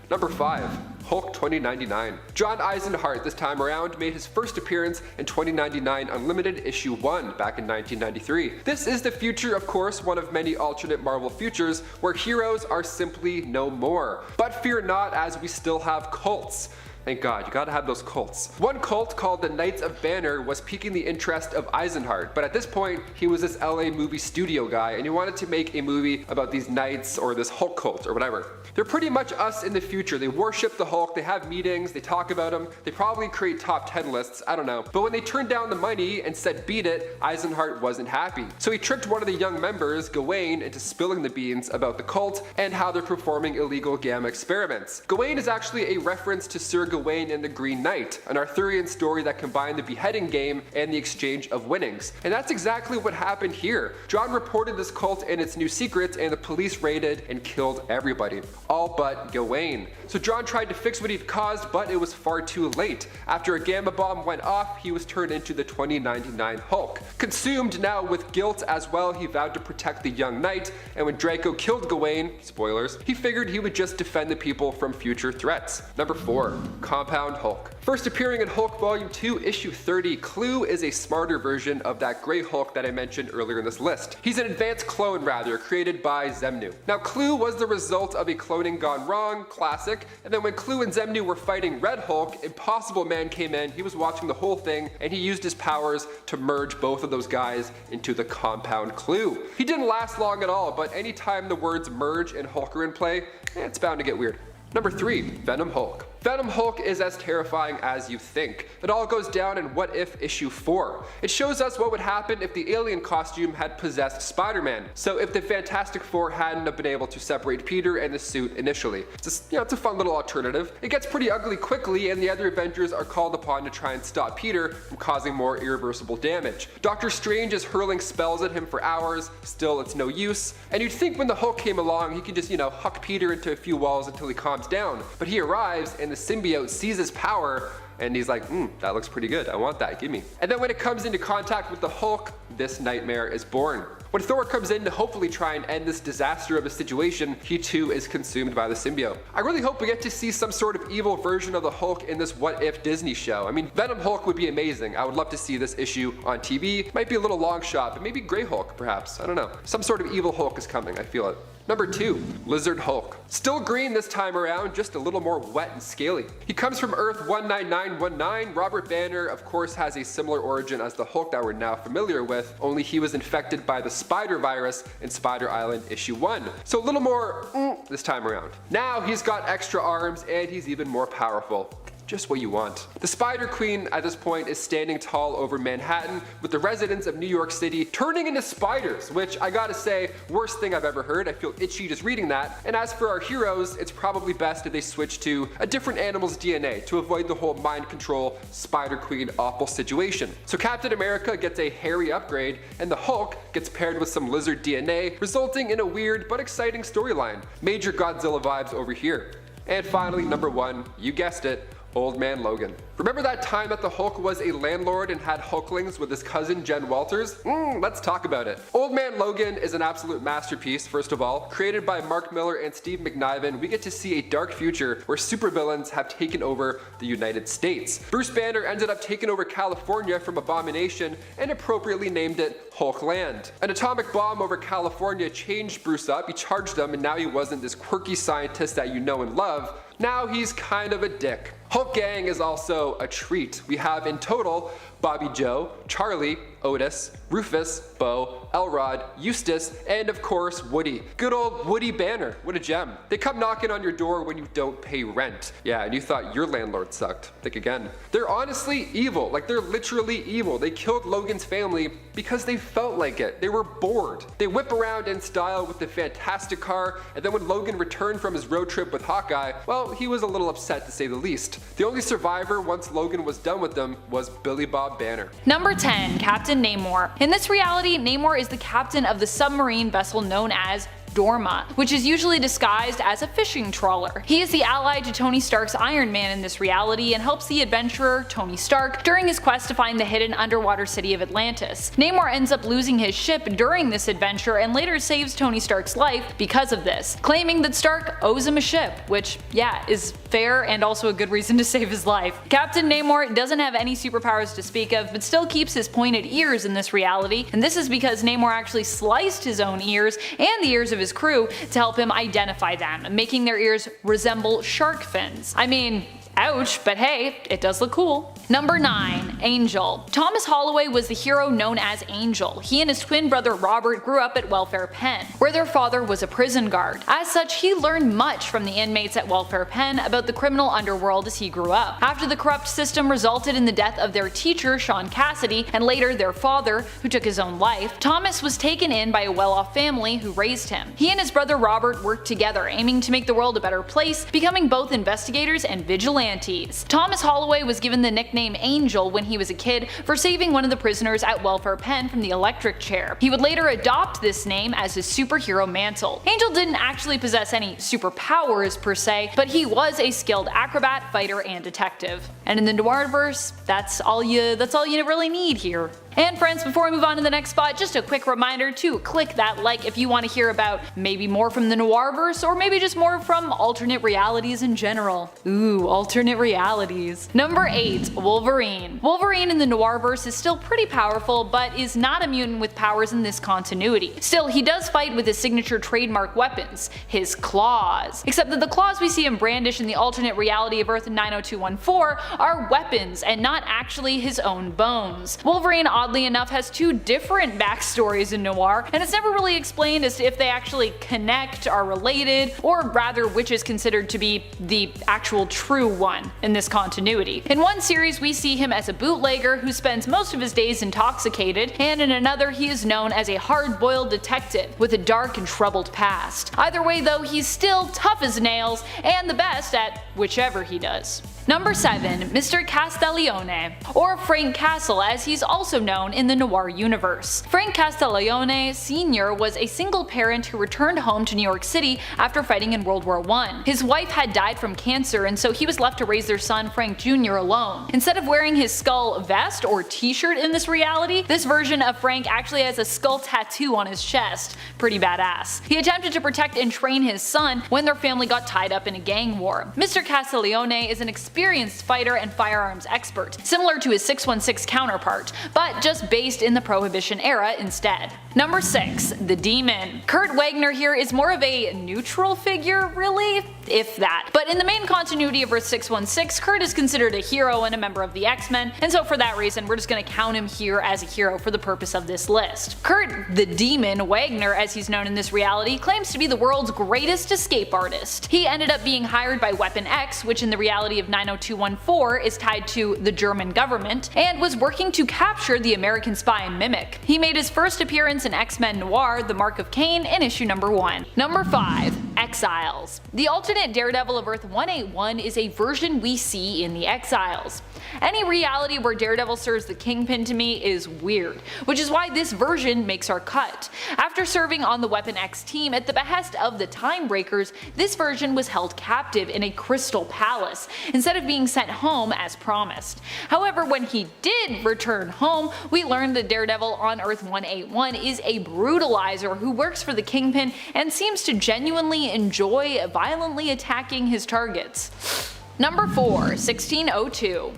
Number 5. Hulk 2099. John Eisenhart this time around made his first appearance in 2099 Unlimited issue 1 back in 1993. This is the future, of course, one of many alternate Marvel futures where heroes are simply no more. But fear not, as we still have cults. Thank God, you gotta have those cults. One cult called the Knights of Banner was piquing the interest of Eisenhart, but at this point, he was this LA movie studio guy and he wanted to make a movie about these knights or this Hulk cult or whatever. They're pretty much us in the future. They worship the Hulk, they have meetings, they talk about him, they probably create top 10 lists, I don't know. But when they turned down the money and said beat it, Eisenhart wasn't happy. So he tricked one of the young members, Gawain, into spilling the beans about the cult and how they're performing illegal gamma experiments. Gawain is actually a reference to Sir Gawain and the Green Knight, an Arthurian story that combined the beheading game and the exchange of winnings. And that's exactly what happened here. John reported this cult and its new secrets, and the police raided and killed everybody, all but Gawain. So John tried to fix what he'd caused, but it was far too late. After a gamma bomb went off, he was turned into the 2099 Hulk. Consumed now with guilt as well, he vowed to protect the young knight, and when Draco killed Gawain, spoilers, he figured he would just defend the people from future threats. Number 4. Compound Hulk. First appearing in Hulk Volume 2, Issue 30, Clue is a smarter version of that Grey Hulk that I mentioned earlier in this list. He's an advanced clone rather, created by Xemnu. Now Clue was the result of a cloning gone wrong, classic, and then when Clue and Xemnu were fighting Red Hulk, Impossible Man came in, he was watching the whole thing, and he used his powers to merge both of those guys into the compound Clue. He didn't last long at all, but anytime the words merge and Hulk are in play, it's bound to get weird. Number 3. Venom Hulk. Venom Hulk is as terrifying as you think. It all goes down in What If Issue 4. It shows us what would happen if the alien costume had possessed Spider-Man. So if the Fantastic Four hadn't have been able to separate Peter and the suit initially. It's a fun little alternative. It gets pretty ugly quickly, and the other Avengers are called upon to try and stop Peter from causing more irreversible damage. Doctor Strange is hurling spells at him for hours, still it's no use. And you'd think when the Hulk came along, he could just, huck Peter into a few walls until he calms down. But he arrives, and the symbiote sees his power, and he's like, that looks pretty good, I want that, give me. And then when it comes into contact with the Hulk, this nightmare is born. When Thor comes in to hopefully try and end this disaster of a situation, he too is consumed by the symbiote. I really hope we get to see some sort of evil version of the Hulk in this What If Disney show. I mean, Venom Hulk would be amazing. I would love to see this issue on TV. Might be a little long shot, but maybe Grey Hulk perhaps, I don't know. Some sort of evil Hulk is coming, I feel it. Number 2. Lizard Hulk. Still green this time around, just a little more wet and scaly. He comes from Earth 19919. Robert Banner, of course, has a similar origin as the Hulk that we're now familiar with, only he was infected by the Spider Virus in Spider Island Issue 1. So a little more this time around. Now he's got extra arms and he's even more powerful. Just what you want. The Spider Queen at this point is standing tall over Manhattan, with the residents of New York City turning into spiders, which I gotta say, worst thing I've ever heard. I feel itchy just reading that. And as for our heroes, it's probably best if they switch to a different animal's DNA to avoid the whole mind control Spider Queen awful situation. So Captain America gets a hairy upgrade, and the Hulk gets paired with some lizard DNA, resulting in a weird but exciting storyline. Major Godzilla vibes over here. And finally, number 1, you guessed it, Old Man Logan. Remember that time that the Hulk was a landlord and had Hulklings with his cousin Jen Walters? Let's talk about it. Old Man Logan is an absolute masterpiece, first of all. Created by Mark Miller and Steve McNiven, we get to see a dark future where supervillains have taken over the United States. Bruce Banner ended up taking over California from Abomination and appropriately named it Hulkland. An atomic bomb over California changed Bruce up, he charged him, and now he wasn't this quirky scientist that you know and love. Now he's kind of a dick. Hulk Gang is also a treat. We have in total Bobby Joe, Charlie, Otis, Rufus, Bo, Elrod, Eustace, and of course Woody. Good old Woody Banner, what a gem. They come knocking on your door when you don't pay rent. Yeah, and you thought your landlord sucked. Think again. They're honestly evil, like they're literally evil. They killed Logan's family because they felt like it. They were bored. They whip around in style with the Fantastic Car, and then when Logan returned from his road trip with Hawkeye, well, he was a little upset to say the least. The only survivor once Logan was done with them was Billy Bob Banner. Number 10. Captain Neymar. In this reality, Neymar is the captain of the submarine vessel known as Dorma, which is usually disguised as a fishing trawler. He is the ally to Tony Stark's Iron Man in this reality and helps the adventurer Tony Stark during his quest to find the hidden underwater city of Atlantis. Neymar ends up losing his ship during this adventure and later saves Tony Stark's life because of this, claiming that Stark owes him a ship, which, yeah, is fair and also a good reason to save his life. Captain Neymar doesn't have any superpowers to speak of, but still keeps his pointed ears in this reality, and this is because Neymar actually sliced his own ears and the ears of his crew to help him identify them, making their ears resemble shark fins. I mean, ouch, but hey, it does look cool. Number 9. Angel. Thomas Holloway was the hero known as Angel. He and his twin brother Robert grew up at Welfare Pen, where their father was a prison guard. As such, he learned much from the inmates at Welfare Pen about the criminal underworld as he grew up. After the corrupt system resulted in the death of their teacher, Sean Cassidy, and later their father, who took his own life, Thomas was taken in by a well-off family who raised him. He and his brother Robert worked together, aiming to make the world a better place, becoming both investigators and vigilantes. Thomas Holloway was given the nickname Angel when he was a kid for saving one of the prisoners at Welfare Pen from the electric chair. He would later adopt this name as his superhero mantle. Angel didn't actually possess any superpowers per se, but he was a skilled acrobat, fighter, and detective. And in the Noirverse, that's all you really need here. And friends, before we move on to the next spot, just a quick reminder to click that like if you want to hear about maybe more from the Noirverse, or maybe just more from alternate realities in general. Ooh, alternate realities. Number 8. Wolverine. Wolverine in the Noirverse is still pretty powerful, but is not a mutant with powers in this continuity. Still, he does fight with his signature trademark weapons, his claws. Except that the claws we see him brandish in the alternate reality of Earth 90214 are weapons and not actually his own bones. Wolverine, oddly enough, has two different backstories in Noir, and it's never really explained as to if they actually connect, are related, or rather which is considered to be the actual true one in this continuity. In one series we see him as a bootlegger who spends most of his days intoxicated, and in another he is known as a hard-boiled detective with a dark and troubled past. Either way though, he's still tough as nails and the best at whichever he does. Number 7. Mr. Castiglione, or Frank Castle as he's also known in the Noir universe. Frank Castiglione Sr. was a single parent who returned home to New York City after fighting in World War I. His wife had died from cancer, and so he was left to raise their son Frank Jr. alone. Instead of wearing his skull vest or t-shirt in this reality, this version of Frank actually has a skull tattoo on his chest. Pretty badass. He attempted to protect and train his son when their family got tied up in a gang war. Mr. Castiglione is an experienced fighter and firearms expert, similar to his 616 counterpart, but just based in the Prohibition era instead. Number 6. The Demon. Kurt Wagner here is more of a neutral figure, really, if that. But in the main continuity of Earth 616, Kurt is considered a hero and a member of the X-Men, and so for that reason we're just gonna count him here as a hero for the purpose of this list. Kurt the Demon Wagner, as he's known in this reality, claims to be the world's greatest escape artist. He ended up being hired by Weapon X, which in the reality of 90214 is tied to the German government, and was working to capture the American spy Mimic. He made his first appearance in X-Men Noir: The Mark of Cain in issue number 1. Number 5. Exiles. The alternate Daredevil of Earth 181 is a version we see in the Exiles. Any reality where Daredevil serves the Kingpin to me is weird, which is why this version makes our cut. After serving on the Weapon X team at the behest of the Timebreakers, this version was held captive in a crystal palace, instead of being sent home as promised. However, when he did return home, we learned that Daredevil on Earth 181 is a brutalizer who works for the Kingpin and seems to genuinely enjoy violently attacking his targets. Number 4. 1602.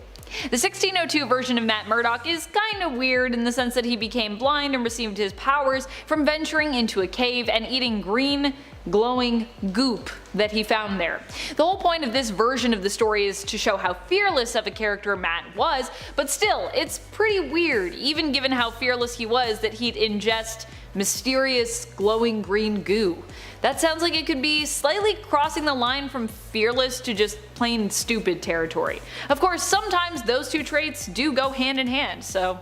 The 1602 version of Matt Murdock is kinda weird in the sense that he became blind and received his powers from venturing into a cave and eating green, glowing goop that he found there. The whole point of this version of the story is to show how fearless of a character Matt was, but still, it's pretty weird, even given how fearless he was, that he'd ingest mysterious glowing green goo. That sounds like it could be slightly crossing the line from fearless to just plain stupid territory. Of course, sometimes those two traits do go hand in hand, so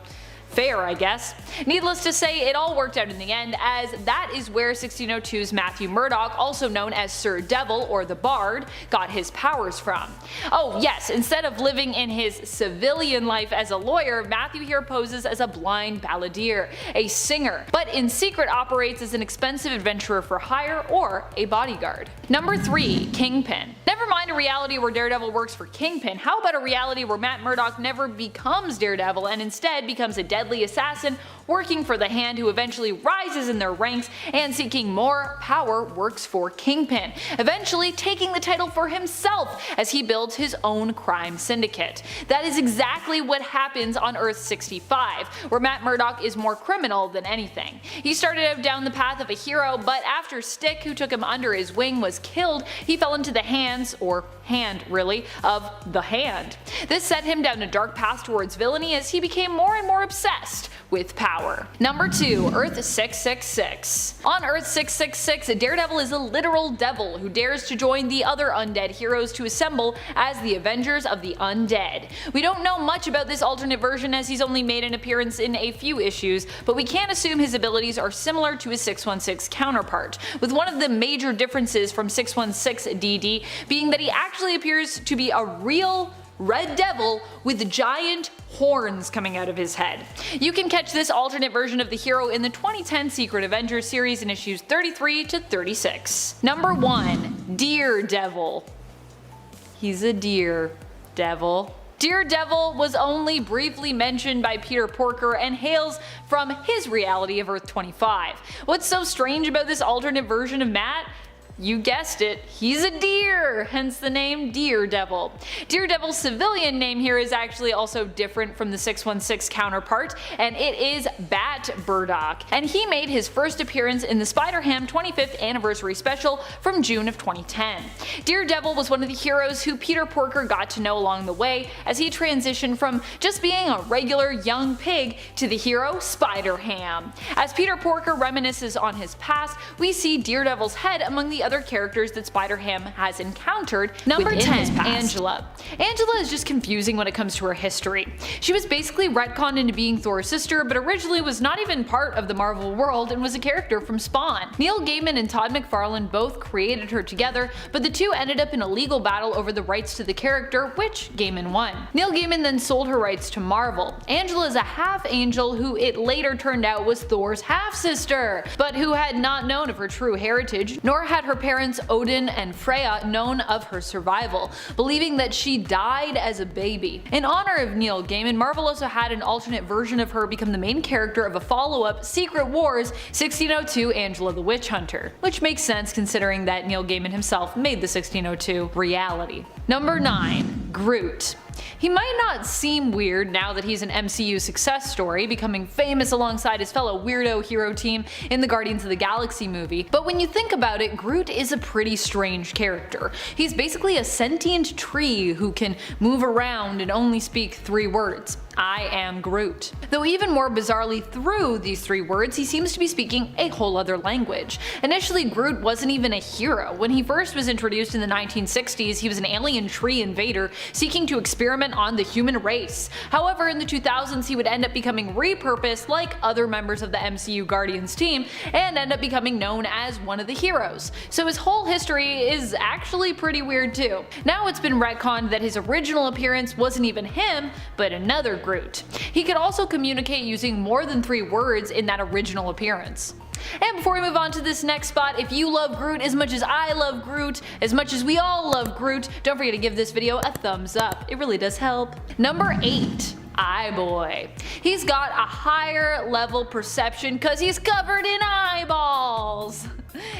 fair, I guess. Needless to say, it all worked out in the end, as that is where 1602's Matthew Murdock, also known as Sir Devil or the Bard, got his powers from. Oh yes, instead of living in his civilian life as a lawyer, Matthew here poses as a blind balladeer, a singer, but in secret operates as an expensive adventurer for hire or a bodyguard. Number 3. Kingpin. Never mind a reality where Daredevil works for Kingpin, how about a reality where Matt Murdock never becomes Daredevil and instead becomes a deadly assassin working for the Hand who eventually rises in their ranks and seeking more power works for Kingpin, eventually taking the title for himself as he builds his own crime syndicate. That is exactly what happens on Earth 65, where Matt Murdock is more criminal than anything. He started out down the path of a hero, but after Stick, who took him under his wing, was killed, he fell into the hands, or hand really, of the Hand. This set him down a dark path towards villainy as he became more and more obsessed with power. Number 2. Earth 666. On Earth 666, Daredevil is a literal devil who dares to join the other undead heroes to assemble as the Avengers of the Undead. We don't know much about this alternate version as he's only made an appearance in a few issues, but we can assume his abilities are similar to his 616 counterpart, with one of the major differences from 616 DD being that he actually appears to be a real Red Devil with giant horns coming out of his head. You can catch this alternate version of the hero in the 2010 Secret Avengers series in issues 33 to 36. Number 1. Deer Devil. He's a deer devil. Daredevil was only briefly mentioned by Peter Porker and hails from his reality of Earth 25. What's so strange about this alternate version of Matt? You guessed it, he's a deer, hence the name Daredevil. Daredevil's civilian name here is actually also different from the 616 counterpart, and it is Bat Burdock, and he made his first appearance in the SpiderHam 25th anniversary special from June of 2010. Daredevil was one of the heroes who Peter Porker got to know along the way as he transitioned from just being a regular young pig to the hero SpiderHam. As Peter Porker reminisces on his past, we see Daredevil's head among the other characters that SpiderHam has encountered. Number 10. Angela. Angela is just confusing when it comes to her history. She was basically retconned into being Thor's sister, but originally was not even part of the Marvel world and was a character from Spawn. Neil Gaiman and Todd McFarlane both created her together, but the two ended up in a legal battle over the rights to the character, which Gaiman won. Neil Gaiman then sold her rights to Marvel. Angela is a half-angel who it later turned out was Thor's half-sister, but who had not known of her true heritage, nor had her parents Odin and Freya known of her survival, believing that she died as a baby. In honor of Neil Gaiman, Marvel also had an alternate version of her become the main character of a follow-up Secret Wars 1602 Angela the Witch Hunter, which makes sense considering that Neil Gaiman himself made the 1602 reality. Number 9. Groot. He might not seem weird now that he's an MCU success story, becoming famous alongside his fellow weirdo hero team in the Guardians of the Galaxy movie, but when you think about it, Groot is a pretty strange character. He's basically a sentient tree who can move around and only speak 3 words. I am Groot. Though even more bizarrely through these 3 words, he seems to be speaking a whole other language. Initially, Groot wasn't even a hero. When he first was introduced in the 1960s, he was an alien tree invader seeking to experiment on the human race. However, in the 2000s, he would end up becoming repurposed like other members of the MCU Guardians team and end up becoming known as one of the heroes. So his whole history is actually pretty weird too. Now it's been retconned that his original appearance wasn't even him, but another Groot. He could also communicate using more than 3 words in that original appearance. And before we move on to this next spot, if you love Groot as much as I love Groot, as much as we all love Groot, don't forget to give this video a thumbs up. It really does help. Number 8. Eye-Boy. He's got a higher level perception cause he's covered in eyeballs.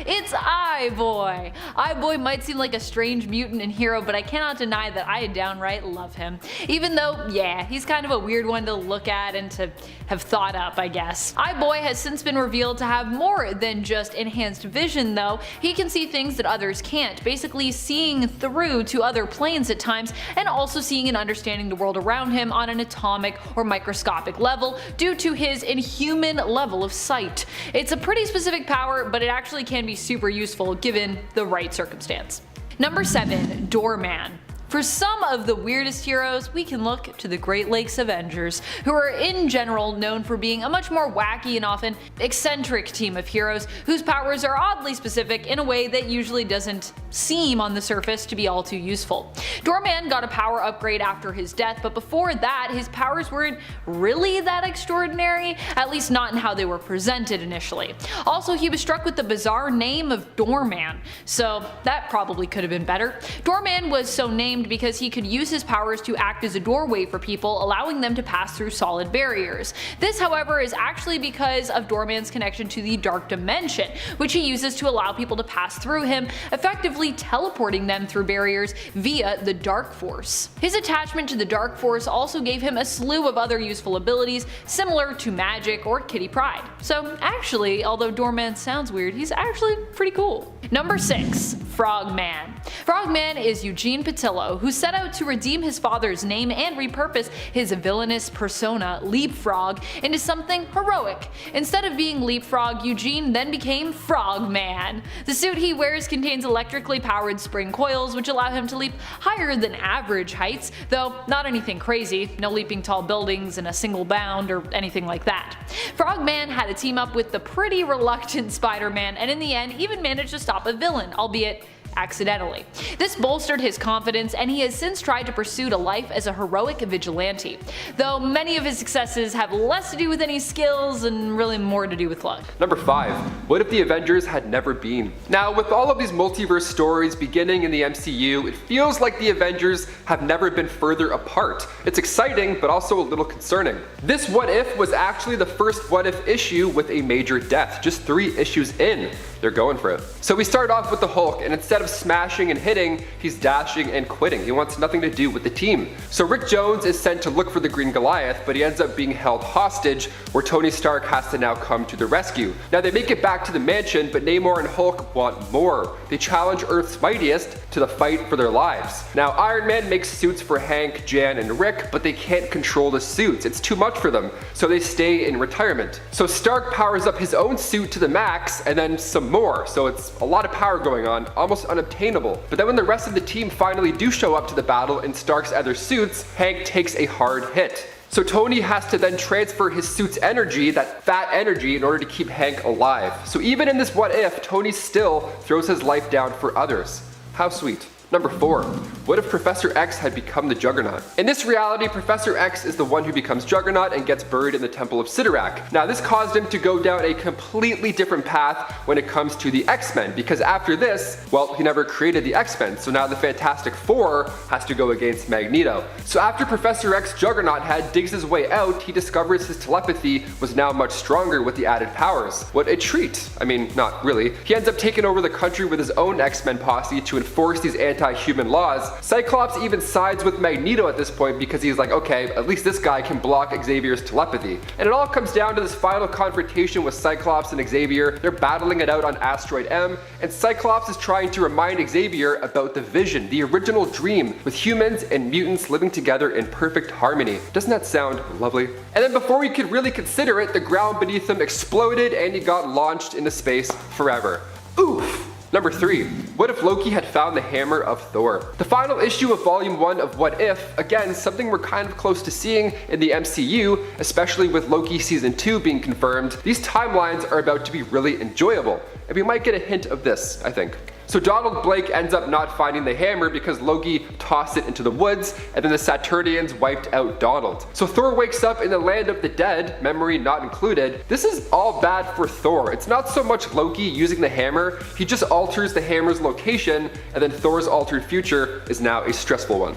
It's Eye-Boy. Eye-Boy might seem like a strange mutant and hero, but I cannot deny that I downright love him. Even though, yeah, he's kind of a weird one to look at and to have thought up, I guess. Eye-Boy has since been revealed to have more than just enhanced vision though. He can see things that others can't, basically seeing through to other planes at times, and also seeing and understanding the world around him on an atomic or microscopic level due to his inhuman level of sight. It's a pretty specific power, but it actually can be super useful given the right circumstance. Number 7. Doorman. For some of the weirdest heroes, we can look to the Great Lakes Avengers, who are in general known for being a much more wacky and often eccentric team of heroes whose powers are oddly specific in a way that usually doesn't seem on the surface to be all too useful. Doorman got a power upgrade after his death, but before that his powers weren't really that extraordinary, at least not in how they were presented initially. Also, he was struck with the bizarre name of Doorman, so that probably could have been better. Doorman was so named named because he could use his powers to act as a doorway for people, allowing them to pass through solid barriers. This, however, is actually because of Doorman's connection to the Dark Dimension, which he uses to allow people to pass through him, effectively teleporting them through barriers via the Dark Force. His attachment to the Dark Force also gave him a slew of other useful abilities similar to magic or Kitty Pryde. So actually, although Doorman sounds weird, he's actually pretty cool. Number 6. Frogman. Frogman is Eugene Patillo, who set out to redeem his father's name and repurpose his villainous persona, Leapfrog, into something heroic. Instead of being Leapfrog, Eugene then became Frogman. The suit he wears contains electrically powered spring coils which allow him to leap higher than average heights, though not anything crazy, no leaping tall buildings in a single bound or anything like that. Frogman had to team up with the pretty reluctant Spider-Man and in the end even managed to stop a villain, albeit accidentally. This bolstered his confidence and he has since tried to pursue a life as a heroic vigilante, though many of his successes have less to do with any skills and really more to do with luck. Number 5. What if the Avengers had never been? Now, with all of these multiverse stories beginning in the MCU, it feels like the Avengers have never been further apart. It's exciting, but also a little concerning. This What If was actually the first What If issue with a major death, just 3 issues in. They're going for it. So we start off with the Hulk, and instead of smashing and hitting, he's dashing and quitting. He wants nothing to do with the team. So Rick Jones is sent to look for the Green Goliath, but he ends up being held hostage, where Tony Stark has to now come to the rescue. Now they make it back to the mansion, but Neymar and Hulk want more. They challenge Earth's mightiest to the fight for their lives. Now Iron Man makes suits for Hank, Jan, and Rick, but they can't control the suits. It's too much for them, so they stay in retirement. So Stark powers up his own suit to the max, and then some more, so it's a lot of power going on, almost unobtainable. But then when the rest of the team finally do show up to the battle in Stark's other suits, Hank takes a hard hit. So Tony has to then transfer his suit's energy, that fat energy, in order to keep Hank alive. So even in this What If, Tony still throws his life down for others. How sweet. Number 4. What if Professor X had become the Juggernaut? In this reality, Professor X is the one who becomes Juggernaut and gets buried in the Temple of Sidorak. Now this caused him to go down a completely different path when it comes to the X-Men, because after this, well, he never created the X-Men, so now the Fantastic Four has to go against Magneto. So after Professor X Juggernaut head digs his way out, he discovers his telepathy was now much stronger with the added powers. What a treat. I mean, not really. He ends up taking over the country with his own X-Men posse to enforce these anti-human laws. Cyclops even sides with Magneto at this point because he's like, okay, at least this guy can block Xavier's telepathy. And it all comes down to this final confrontation with Cyclops and Xavier. They're battling it out on Asteroid M, and Cyclops is trying to remind Xavier about the vision, the original dream, with humans and mutants living together in perfect harmony. Doesn't that sound lovely? And then before he could really consider it, the ground beneath him exploded and he got launched into space forever. Oof! Number 3. What if Loki had found the hammer of Thor? The final issue of Volume 1 of What If, again, something we're kind of close to seeing in the MCU, especially with Loki Season 2 being confirmed. These timelines are about to be really enjoyable, and we might get a hint of this, I think. So Donald Blake ends up not finding the hammer because Loki tossed it into the woods, and then the Saturnians wiped out Donald. So Thor wakes up in the land of the dead, memory not included. This is all bad for Thor. It's not so much Loki using the hammer, he just alters the hammer's location, and then Thor's altered future is now a stressful one.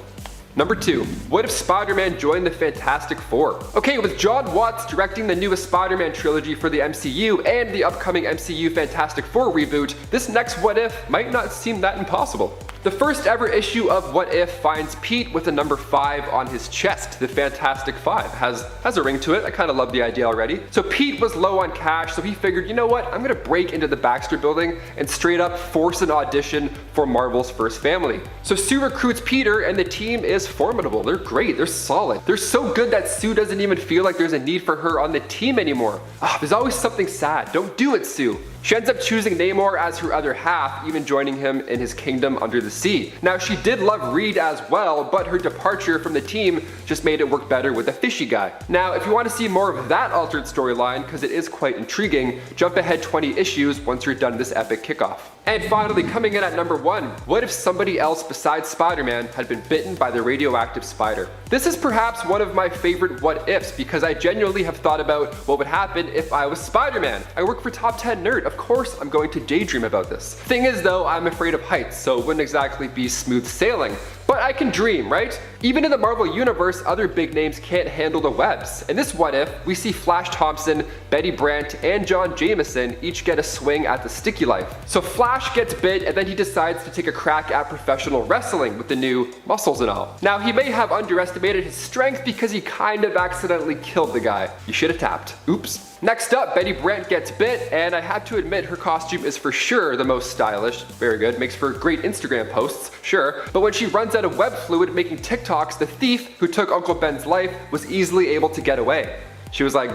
Number 2. What if Spider-Man joined the Fantastic Four? Okay, with John Watts directing the newest Spider-Man trilogy for the MCU and the upcoming MCU Fantastic Four reboot, this next What If might not seem that impossible. The first ever issue of What If finds Pete with a number 5 on his chest. The Fantastic Five has a ring to it. I kind of love the idea already. So Pete was low on cash, so he figured, you know what, I'm gonna break into the Baxter building and straight up force an audition for Marvel's First Family. So Sue recruits Peter and the team is formidable. They're great, they're solid. They're so good that Sue doesn't even feel like there's a need for her on the team anymore. There's always something sad. Don't do it, Sue. She ends up choosing Neymar as her other half, even joining him in his kingdom under the sea. Now she did love Reed as well, but her departure from the team just made it work better with the fishy guy. Now if you want to see more of that altered storyline, because it is quite intriguing, jump ahead 20 issues once you're done this epic kickoff. And finally, coming in at number 1, what if somebody else besides Spider-Man had been bitten by the radioactive spider? This is perhaps one of my favorite what ifs because I genuinely have thought about what would happen if I was Spider-Man. I work for Top 10 Nerd, of course I'm going to daydream about this. Thing is though, I'm afraid of heights, so it wouldn't exactly be smooth sailing. But But I can dream, right? Even in the Marvel Universe, other big names can't handle the webs. In this What If, we see Flash Thompson, Betty Brant, and John Jameson each get a swing at the sticky life. So Flash gets bit, and then he decides to take a crack at professional wrestling with the new muscles and all. Now, he may have underestimated his strength because he kind of accidentally killed the guy. You should have tapped. Oops. Next up, Betty Brant gets bit, and I had to admit her costume is for sure the most stylish. Very good, makes for great Instagram posts, sure. But when she runs out of web fluid making TikToks, the thief who took Uncle Ben's life was easily able to get away. She was like...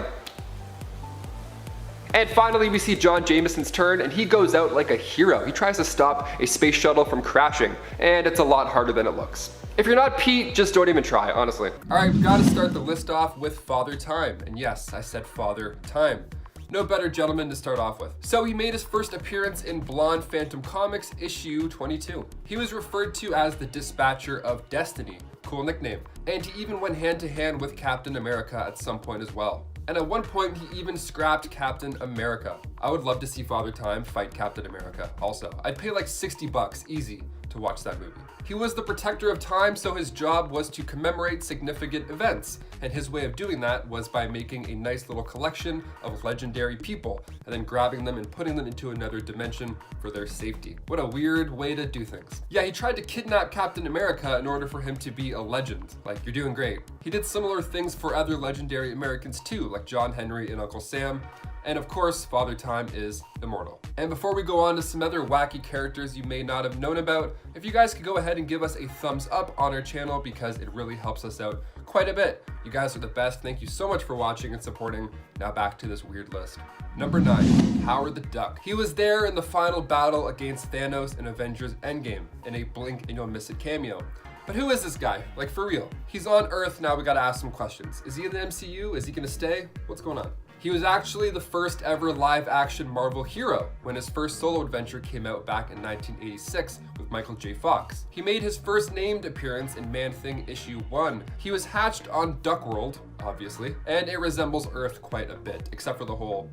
And finally, we see John Jameson's turn, and he goes out like a hero. He tries to stop a space shuttle from crashing, and it's a lot harder than it looks. If you're not Pete, just don't even try, honestly. All right, we've got to start the list off with Father Time. And yes, I said Father Time. No better gentleman to start off with. So he made his first appearance in Blonde Phantom Comics issue 22. He was referred to as the Dispatcher of Destiny. Cool nickname. And he even went hand to hand with Captain America at some point as well. And at one point, he even scrapped Captain America. I would love to see Father Time fight Captain America also. I'd pay like $60 easy to watch that movie. He was the protector of time, so his job was to commemorate significant events. And his way of doing that was by making a nice little collection of legendary people and then grabbing them and putting them into another dimension for their safety. What a weird way to do things. Yeah, he tried to kidnap Captain America in order for him to be a legend. Like, you're doing great. He did similar things for other legendary Americans too, like John Henry and Uncle Sam. And of course, Father Time is immortal. And before we go on to some other wacky characters you may not have known about, if you guys could go ahead and give us a thumbs up on our channel because it really helps us out quite a bit. You guys are the best. Thank you so much for watching and supporting. Now back to this weird list. Number 9, Howard the Duck. He was there in the final battle against Thanos in Avengers Endgame in a blink and you'll miss it cameo. But who is this guy? Like, for real. He's on Earth now, we gotta ask some questions. Is he in the MCU? Is he gonna stay? What's going on? He was actually the first ever live-action Marvel hero when his first solo adventure came out back in 1986 with Michael J. Fox. He made his first named appearance in Man-Thing issue 1. He was hatched on Duckworld, obviously, and it resembles Earth quite a bit, except for the whole,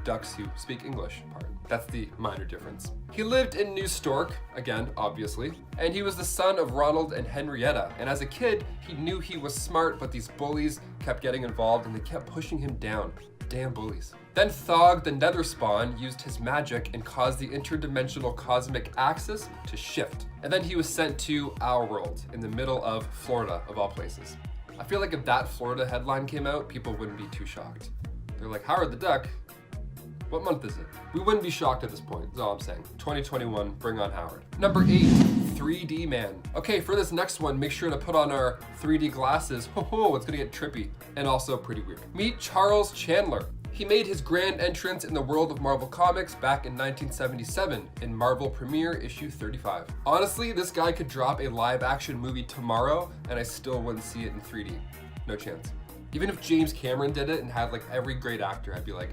ducks who speak English part. That's the minor difference. He lived in New Stork, again, obviously, and he was the son of Ronald and Henrietta. And as a kid, he knew he was smart, but these bullies kept getting involved and they kept pushing him down. Damn bullies. Then Thog, the Nether Spawn, used his magic and caused the interdimensional cosmic axis to shift. And then he was sent to our world in the middle of Florida, of all places. I feel like if that Florida headline came out, people wouldn't be too shocked. They're like, Howard the Duck? What month is it? We wouldn't be shocked at this point, that's all I'm saying. 2021, bring on Howard. Number 8, 3D Man. Okay, for this next one, make sure to put on our 3D glasses. It's gonna get trippy and also pretty weird. Meet Charles Chandler. He made his grand entrance in the world of Marvel Comics back in 1977 in Marvel Premiere issue 35. Honestly, this guy could drop a live action movie tomorrow and I still wouldn't see it in 3D. No chance. Even if James Cameron did it and had like every great actor, I'd be like,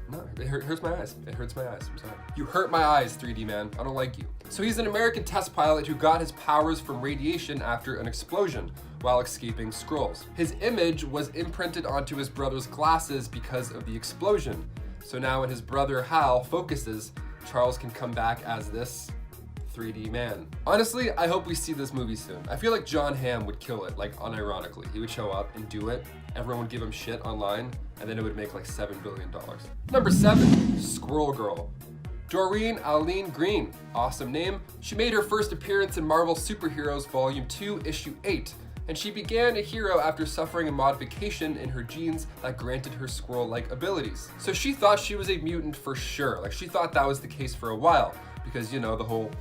no, it hurts my eyes. It hurts my eyes, I'm sorry. You hurt my eyes, 3D man. I don't like you. So he's an American test pilot who got his powers from radiation after an explosion while escaping Skrulls. His image was imprinted onto his brother's glasses because of the explosion. So now when his brother Hal focuses, Charles can come back as this 3D man. Honestly, I hope we see this movie soon. I feel like John Hamm would kill it, like unironically. He would show up and do it. Everyone would give him shit online, and then it would make like $7 billion. Number 7, Squirrel Girl. Doreen Aline Green, awesome name. She made her first appearance in Marvel Superheroes Volume 2, Issue 8, and she began a hero after suffering a modification in her genes that granted her squirrel-like abilities. So she thought she was a mutant for sure. Like, she thought that was the case for a while, because, the whole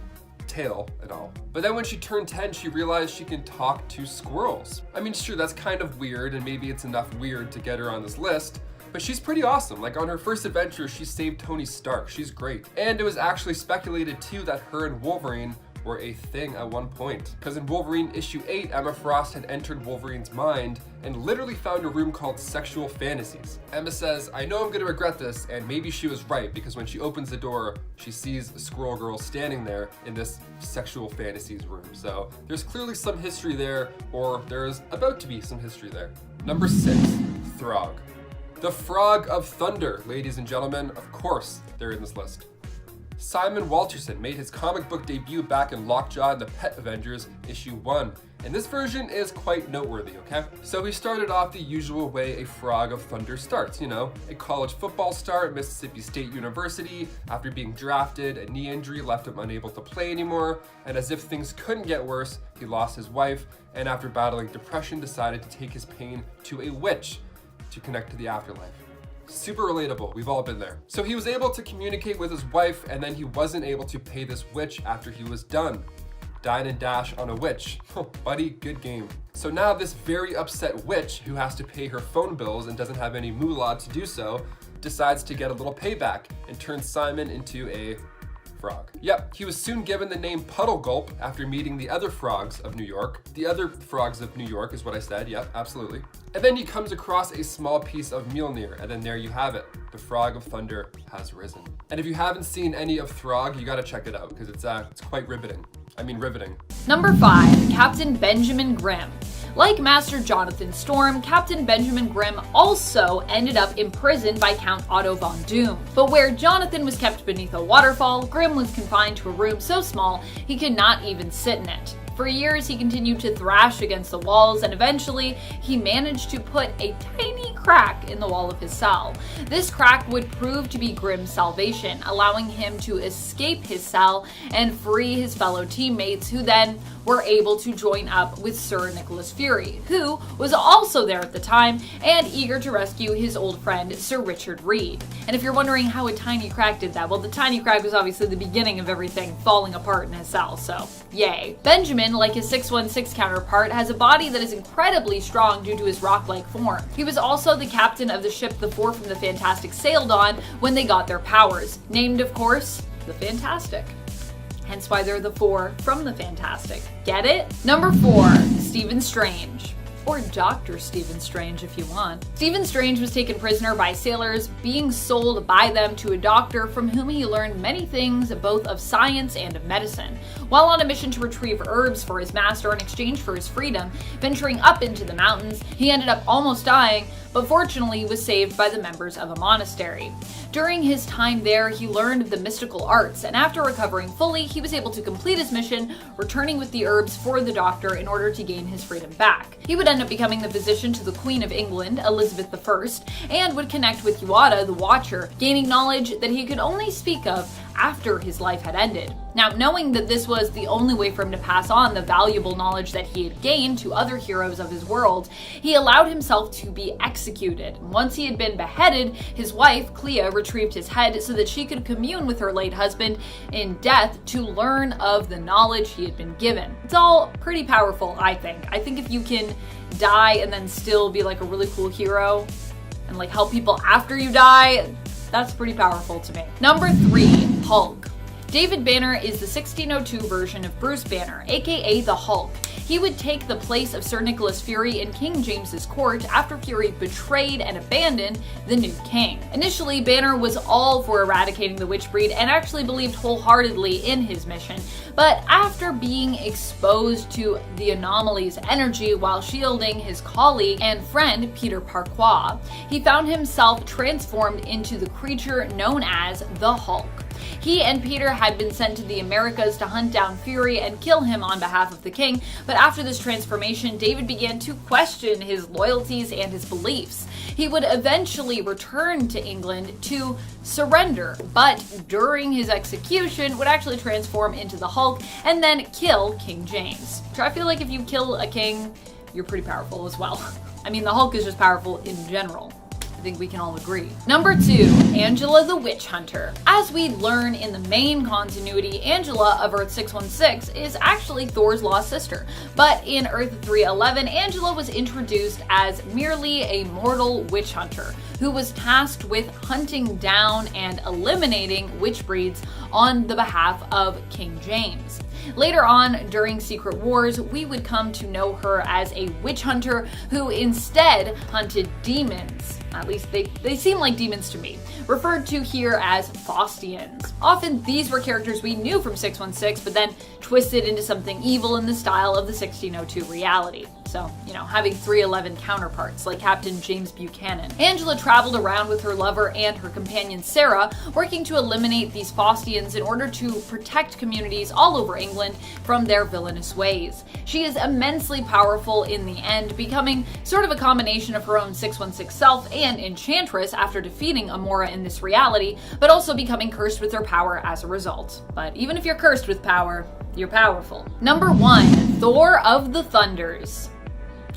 tail and all. But then when she turned 10, she realized she can talk to squirrels. I mean, sure, that's kind of weird, and maybe it's enough weird to get her on this list, but she's pretty awesome. Like, on her first adventure, she saved Tony Stark. She's great. And it was actually speculated too that her and Wolverine were a thing at one point. Because in Wolverine issue 8, Emma Frost had entered Wolverine's mind and literally found a room called Sexual Fantasies. Emma says, I know I'm gonna regret this, and maybe she was right, because when she opens the door, she sees a Squirrel Girl standing there in this Sexual Fantasies room. So there's clearly some history there, or there's about to be some history there. Number 6, Throg. The Frog of Thunder, ladies and gentlemen, of course they're in this list. Simon Walterson made his comic book debut back in Lockjaw and the Pet Avengers issue 1. And this version is quite noteworthy, okay? So he started off the usual way a Frog of Thunder starts, you know, a college football star at Mississippi State University. After being drafted, a knee injury left him unable to play anymore, and as if things couldn't get worse, he lost his wife, and after battling depression, decided to take his pain to a witch to connect to the afterlife. Super relatable, we've all been there. So he was able to communicate with his wife, and then he wasn't able to pay this witch after he was done. Dine and dash on a witch. Buddy, good game. So now this very upset witch, who has to pay her phone bills and doesn't have any moolah to do so, decides to get a little payback and turns Simon into a frog. Yep, he was soon given the name Puddle Gulp after meeting the other frogs of New York. The other frogs of New York is what I said, yep, absolutely. And then he comes across a small piece of Mjolnir, and then there you have it. The Frog of Thunder has risen. And if you haven't seen any of Throg, you gotta check it out, because it's quite riveting. Number 5, Captain Benjamin Grimm. Like Master Jonathan Storm, Captain Benjamin Grimm also ended up imprisoned by Count Otto von Doom. But where Jonathan was kept beneath a waterfall, Grimm was confined to a room so small he could not even sit in it. For years, he continued to thrash against the walls, and eventually, he managed to put a tiny crack in the wall of his cell. This crack would prove to be Grimm's salvation, allowing him to escape his cell and free his fellow teammates, who then were able to join up with Sir Nicholas Fury, who was also there at the time and eager to rescue his old friend Sir Richard Reed. And if you're wondering how a tiny crack did that, well, the tiny crack was obviously the beginning of everything falling apart in his cell, so yay. Benjamin, like his 616 counterpart, has a body that is incredibly strong due to his rock-like form. He was also the captain of the ship the four from the Fantastic sailed on when they got their powers, named, of course, the Fantastic. Hence why they're the four from the Fantastic. Get it? Number 4, Stephen Strange. Or Dr. Stephen Strange if you want. Stephen Strange was taken prisoner by sailors, being sold by them to a doctor from whom he learned many things both of science and of medicine. While on a mission to retrieve herbs for his master in exchange for his freedom, venturing up into the mountains, he ended up almost dying, but fortunately was saved by the members of a monastery. During his time there, he learned the mystical arts, and after recovering fully, he was able to complete his mission, returning with the herbs for the doctor in order to gain his freedom back. He would end up becoming the physician to the Queen of England, Elizabeth I, and would connect with Yuada, the Watcher, gaining knowledge that he could only speak of after his life had ended. Now, knowing that this was the only way for him to pass on the valuable knowledge that he had gained to other heroes of his world, he allowed himself to be executed. Once he had been beheaded, his wife, Clea, retrieved his head so that she could commune with her late husband in death to learn of the knowledge he had been given. It's all pretty powerful, I think. I think if you can die and then still be like a really cool hero and like help people after you die, that's pretty powerful to me. Number 3, Hulk. David Banner is the 1602 version of Bruce Banner, aka the Hulk. He would take the place of Sir Nicholas Fury in King James's court after Fury betrayed and abandoned the new king. Initially, Banner was all for eradicating the witch breed and actually believed wholeheartedly in his mission, but after being exposed to the anomaly's energy while shielding his colleague and friend Peter Parquois, he found himself transformed into the creature known as the Hulk. He and Peter had been sent to the Americas to hunt down Fury and kill him on behalf of the king, but after this transformation, David began to question his loyalties and his beliefs. He would eventually return to England to surrender, but during his execution would actually transform into the Hulk and then kill King James. So I feel like if you kill a king, you're pretty powerful as well. I mean, the Hulk is just powerful in general. I think we can all agree. Number 2, Angela the Witch Hunter. As we learn in the main continuity, Angela of Earth 616 is actually Thor's lost sister. But in Earth 311, Angela was introduced as merely a mortal witch hunter who was tasked with hunting down and eliminating witch breeds on the behalf of King James. Later on, during Secret Wars, we would come to know her as a witch hunter who instead hunted demons. At least they seem like demons to me, referred to here as Faustians. Often these were characters we knew from 616, but then twisted into something evil in the style of the 1602 reality. So, having 311 counterparts like Captain James Buchanan. Angela traveled around with her lover and her companion Sarah, working to eliminate these Faustians in order to protect communities all over England from their villainous ways. She is immensely powerful in the end, becoming sort of a combination of her own 616 self and Enchantress after defeating Amora in this reality, but also becoming cursed with her power as a result. But even if you're cursed with power, you're powerful. Number 1, Thor of the Thunders.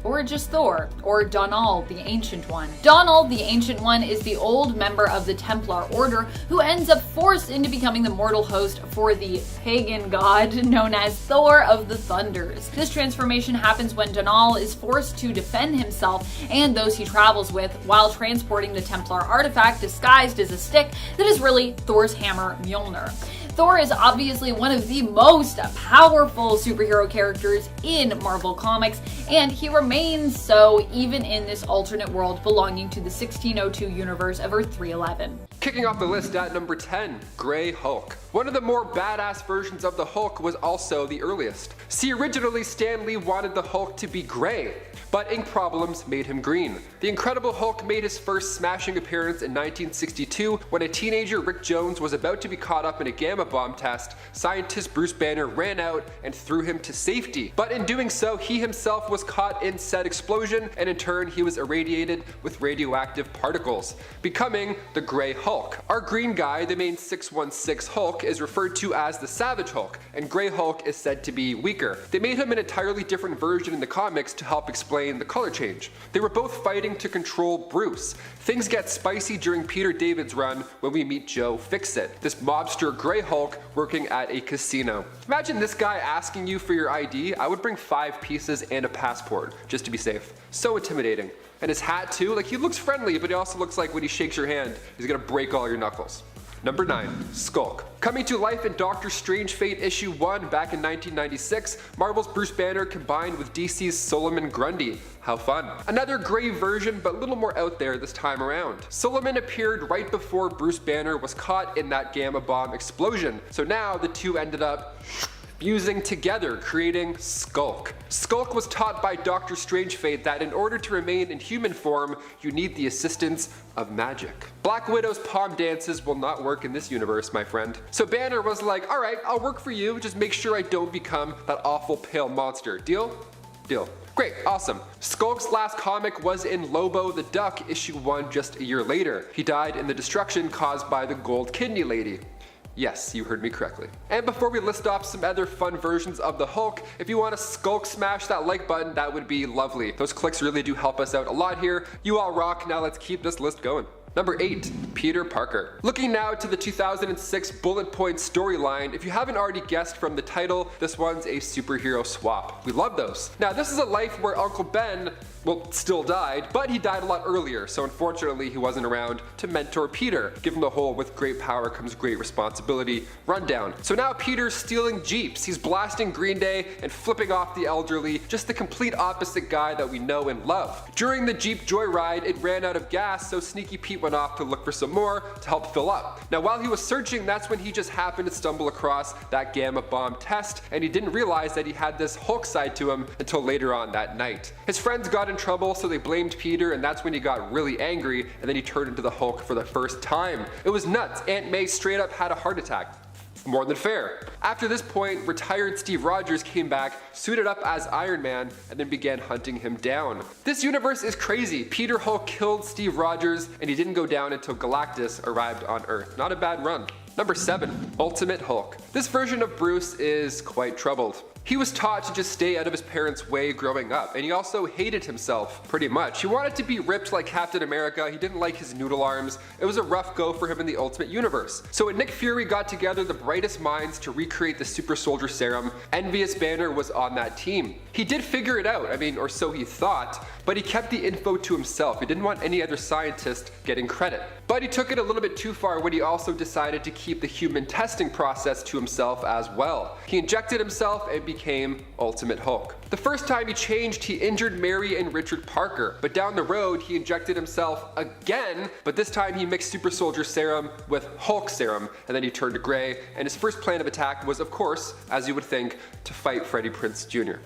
Or just Thor, or Donald the Ancient One. Donald the Ancient One is the old member of the Templar Order who ends up forced into becoming the mortal host for the pagan god known as Thor of the Thunders. This transformation happens when Donald is forced to defend himself and those he travels with while transporting the Templar artifact disguised as a stick that is really Thor's hammer Mjolnir. Thor is obviously one of the most powerful superhero characters in Marvel Comics, and he remains so even in this alternate world belonging to the 1602 universe of Earth 311. Kicking off the list at number 10, Grey Hulk. One of the more badass versions of the Hulk was also the earliest. See, originally Stan Lee wanted the Hulk to be grey, but ink problems made him green. The Incredible Hulk made his first smashing appearance in 1962 when a teenager Rick Jones was about to be caught up in a gamma bomb test. Scientist Bruce Banner ran out and threw him to safety, but in doing so he himself was caught in said explosion, and in turn he was irradiated with radioactive particles, becoming the Grey Hulk. Our green guy, the main 616 Hulk, is referred to as the Savage Hulk, and Grey Hulk is said to be weaker. They made him an entirely different version in the comics to help explain the color change. They were both fighting to control Bruce. Things get spicy during Peter David's run when we meet Joe Fixit, this mobster Grey Hulk working at a casino. Imagine this guy asking you for your ID. I would bring 5 pieces and a passport just to be safe. So intimidating. And his hat too, like he looks friendly, but he also looks like when he shakes your hand, he's gonna break all your knuckles. Number 9, Skulk. Coming to life in Doctor Strange Fate issue 1 back in 1996, Marvel's Bruce Banner combined with DC's Solomon Grundy. How fun. Another grey version, but a little more out there this time around. Solomon appeared right before Bruce Banner was caught in that gamma bomb explosion, so now the two ended up fusing together, creating Skulk. Skulk was taught by Doctor Strange Fate that in order to remain in human form, you need the assistance of magic. Black Widow's palm dances will not work in this universe, my friend. So Banner was like, alright, I'll work for you, just make sure I don't become that awful pale monster. Deal? Deal. Great, awesome. Skulk's last comic was in Lobo the Duck issue 1 just a year later. He died in the destruction caused by the Gold Kidney Lady. Yes, you heard me correctly. And before we list off some other fun versions of the Hulk, if you want to Skulk smash that like button, that would be lovely. Those clicks really do help us out a lot here. You all rock. Now let's keep this list going. Number 8, Peter Parker. Looking now to the 2006 bullet point storyline, if you haven't already guessed from the title, this one's a superhero swap. We love those. Now this is a life where Uncle Ben, well, still died, but he died a lot earlier, so unfortunately he wasn't around to mentor Peter. Give him the whole with great power comes great responsibility rundown. So now Peter's stealing Jeeps, he's blasting Green Day and flipping off the elderly, just the complete opposite guy that we know and love. During the Jeep joyride, it ran out of gas, so Sneaky Pete went off to look for some more to help fill up. Now while he was searching, that's when he just happened to stumble across that gamma bomb test, and he didn't realize that he had this Hulk side to him until later on that night. His friends got in trouble, so they blamed Peter, and that's when he got really angry, and then he turned into the Hulk for the first time. It was nuts. Aunt May straight up had a heart attack. More than fair. After this point, retired Steve Rogers came back, suited up as Iron Man, and then began hunting him down. This universe is crazy. Peter Hulk killed Steve Rogers, and he didn't go down until Galactus arrived on Earth. Not a bad run. Number 7, Ultimate Hulk. This version of Bruce is quite troubled. He was taught to just stay out of his parents' way growing up, and he also hated himself pretty much. He wanted to be ripped like Captain America, he didn't like his noodle arms. It was a rough go for him in the Ultimate Universe. So when Nick Fury got together the brightest minds to recreate the Super Soldier Serum, Envious Banner was on that team. He did figure it out, or so he thought, but he kept the info to himself. He didn't want any other scientist getting credit. But he took it a little bit too far when he also decided to keep the human testing process to himself as well. He injected himself and became Ultimate Hulk. The first time he changed, he injured Mary and Richard Parker, but down the road he injected himself again, but this time he mixed Super Soldier Serum with Hulk Serum, and then he turned to gray, and his first plan of attack was, of course, as you would think, to fight Freddie Prinze Jr.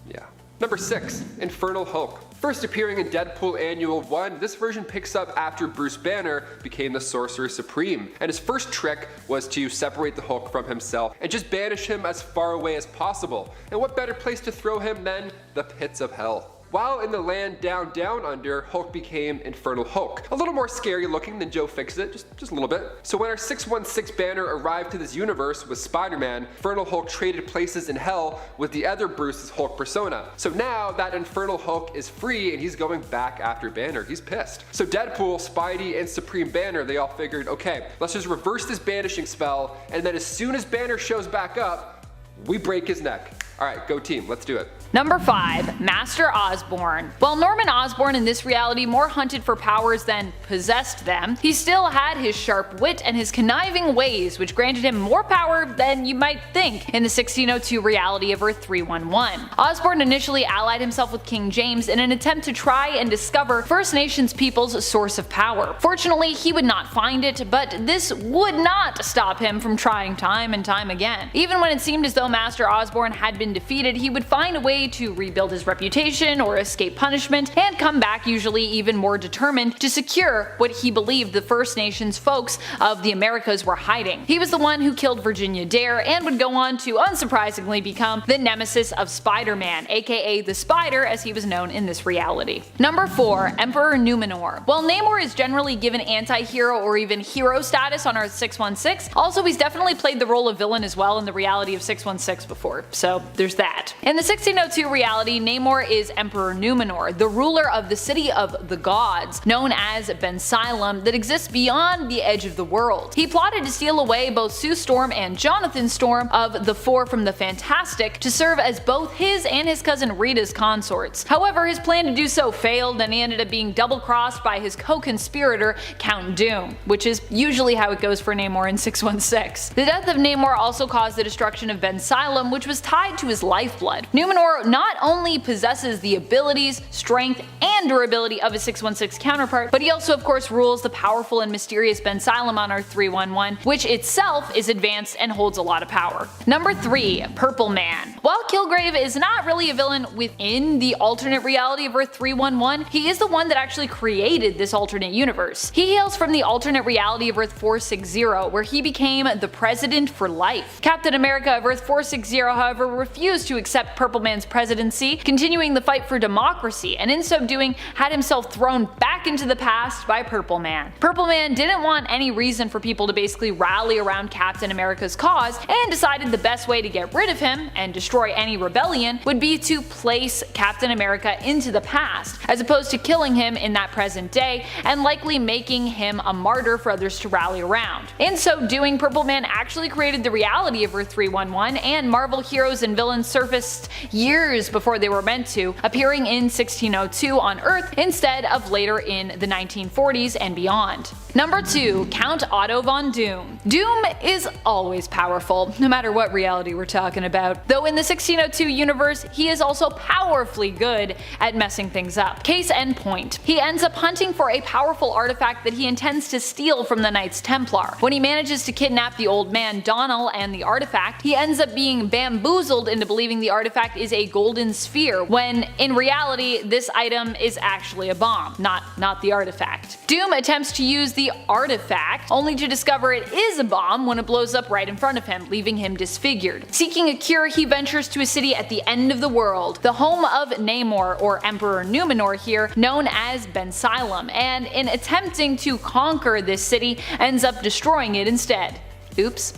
Yeah. Number 6. Infernal Hulk. First appearing in Deadpool Annual 1, this version picks up after Bruce Banner became the Sorcerer Supreme, and his first trick was to separate the Hulk from himself and just banish him as far away as possible. And what better place to throw him than the pits of hell? While in the land down under, Hulk became Infernal Hulk. A little more scary looking than Joe Fix-It, just a little bit. So when our 616 banner arrived to this universe with Spider-Man, Infernal Hulk traded places in hell with the other Bruce's Hulk persona. So now that Infernal Hulk is free and he's going back after Banner. He's pissed. So Deadpool, Spidey, and Supreme Banner, they all figured, okay, let's just reverse this banishing spell, and then as soon as Banner shows back up, we break his neck. Alright, go team, let's do it. Number 5. Master Osborne. While Norman Osborn in this reality more hunted for powers than possessed them, he still had his sharp wit and his conniving ways, which granted him more power than you might think in the 1602 reality of Earth 311. Osborn initially allied himself with King James in an attempt to try and discover First Nations people's source of power. Fortunately, he would not find it, but this would not stop him from trying time and time again. Even when it seemed as though Master Osborn had been defeated, he would find a way to rebuild his reputation or escape punishment, and come back usually even more determined to secure what he believed the First Nations folks of the Americas were hiding. He was the one who killed Virginia Dare and would go on to unsurprisingly become the nemesis of Spider-Man, aka the Spider as he was known in this reality. Number 4. Emperor Numor. While Neymar is generally given anti-hero or even hero status on Earth 616, also he's definitely played the role of villain as well in the reality of 616 before, so there's that. In the 1602 reality, Neymar is Emperor Numor, the ruler of the city of the gods, known as Bensalem, that exists beyond the edge of the world. He plotted to steal away both Sue Storm and Jonathan Storm of the Four from the Fantastic to serve as both his and his cousin Rita's consorts. However, his plan to do so failed and he ended up being double-crossed by his co-conspirator Count Doom, which is usually how it goes for Neymar in 616. The death of Neymar also caused the destruction of Bensalem, which was tied to his lifeblood. Numor not only possesses the abilities, strength, and durability of his 616 counterpart, but he also of course rules the powerful and mysterious Bensalem on Earth 311, which itself is advanced and holds a lot of power. Number 3. Purple Man. While Kilgrave is not really a villain within the alternate reality of Earth 311, he is the one that actually created this alternate universe. He hails from the alternate reality of Earth 460, where he became the president for life. Captain America of Earth 460, however, refused to accept Purple Man's presidency, continuing the fight for democracy, and in so doing had himself thrown back into the past by Purple Man. Purple Man didn't want any reason for people to basically rally around Captain America's cause, and decided the best way to get rid of him and destroy any rebellion would be to place Captain America into the past, as opposed to killing him in that present day and likely making him a martyr for others to rally around. In so doing, Purple Man actually created the reality of Earth 311, and Marvel heroes and villains surfaced years before they were meant to, appearing in 1602 on Earth instead of later in the 1940s and beyond. Number 2. Count Otto von Doom. Doom is always powerful, no matter what reality we're talking about, though in the 1602 universe he is also powerfully good at messing things up. Case in point, he ends up hunting for a powerful artifact that he intends to steal from the Knights Templar. When he manages to kidnap the old man Donnell and the artifact, he ends up being bamboozled into believing the artifact is a golden sphere, when in reality this item is actually a bomb, not the artifact. Doom attempts to use the artifact, only to discover it is a bomb when it blows up right in front of him, leaving him disfigured. Seeking a cure, he ventures to a city at the end of the world, the home of Neymar, or Emperor Numor here, known as Bensalem, and in attempting to conquer this city, ends up destroying it instead. Oops.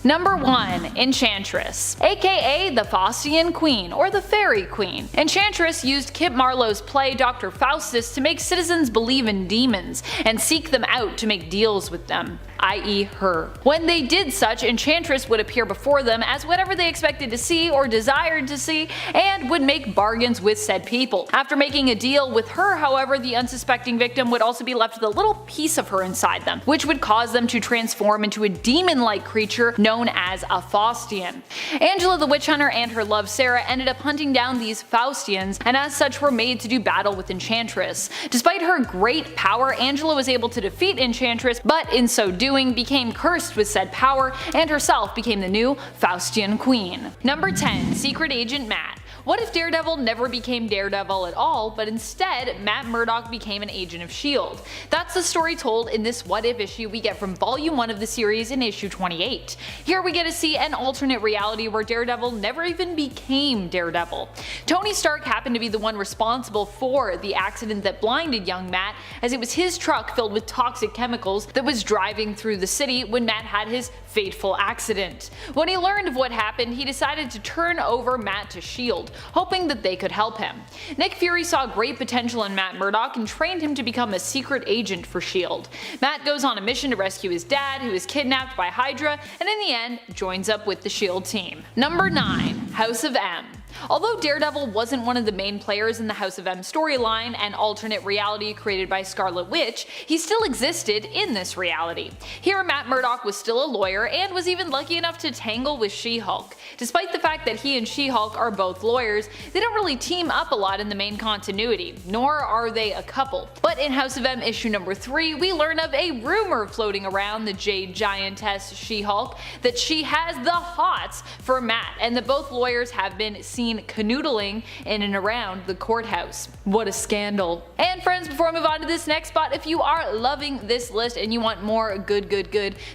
Number 1. Enchantress, aka the Faustian Queen, or the Fairy Queen. Enchantress used Kip Marlowe's play Dr. Faustus to make citizens believe in demons, and seek them out to make deals with them, i.e. her. When they did such, Enchantress would appear before them as whatever they expected to see or desired to see, and would make bargains with said people. After making a deal with her, however, the unsuspecting victim would also be left with a little piece of her inside them, which would cause them to transform into a demon-like creature known as a Faustian. Angela the Witch Hunter and her love Sarah ended up hunting down these Faustians, and as such were made to do battle with Enchantress. Despite her great power, Angela was able to defeat Enchantress, but in so doing became cursed with said power, and herself became the new Faustian Queen. Number 10. Secret Agent Matt. What if Daredevil never became Daredevil at all, but instead Matt Murdock became an agent of S.H.I.E.L.D.? That's the story told in this What If issue we get from Volume 1 of the series in issue 28. Here we get to see an alternate reality where Daredevil never even became Daredevil. Tony Stark happened to be the one responsible for the accident that blinded young Matt, as it was his truck filled with toxic chemicals that was driving through the city when Matt had his fateful accident. When he learned of what happened, he decided to turn over Matt to S.H.I.E.L.D., hoping that they could help him. Nick Fury saw great potential in Matt Murdock and trained him to become a secret agent for S.H.I.E.L.D. Matt goes on a mission to rescue his dad, who is kidnapped by Hydra, and in the end joins up with the S.H.I.E.L.D. team. Number 9. House of M. Although Daredevil wasn't one of the main players in the House of M storyline, an alternate reality created by Scarlet Witch, he still existed in this reality. Here Matt Murdock was still a lawyer and was even lucky enough to tangle with She-Hulk. Despite the fact that he and She-Hulk are both lawyers, they don't really team up a lot in the main continuity, nor are they a couple. But in House of M issue number 3, we learn of a rumor floating around the Jade Giantess She-Hulk that she has the hots for Matt, and that both lawyers have been seen canoodling in and around the courthouse. What a scandal. And friends, before I move on to this next spot, if you are loving this list and you want more good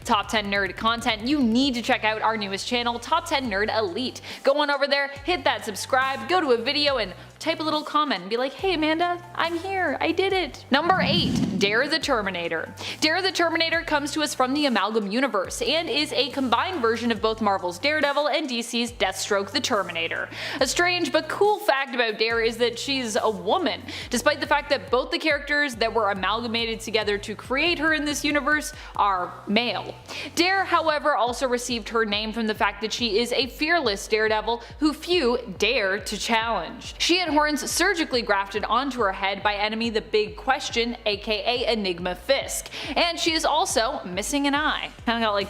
Top 10 Nerd content, you need to check out our newest channel, Top 10 Nerd Elite. Go on over there, hit that subscribe, go to a video and type a little comment and be like, hey Amanda, I'm here, I did it. Number 8. Dare the Terminator. Dare the Terminator comes to us from the Amalgam Universe and is a combined version of both Marvel's Daredevil and DC's Deathstroke the Terminator. A strange but cool fact about Dare is that she's a woman, despite the fact that both the characters that were amalgamated together to create her in this universe are male. Dare, however, also received her name from the fact that she is a fearless Daredevil who few dare to challenge. She had horns surgically grafted onto her head by enemy the Big Question, aka Enigma Fisk, and she is also missing an eye. Kinda got like,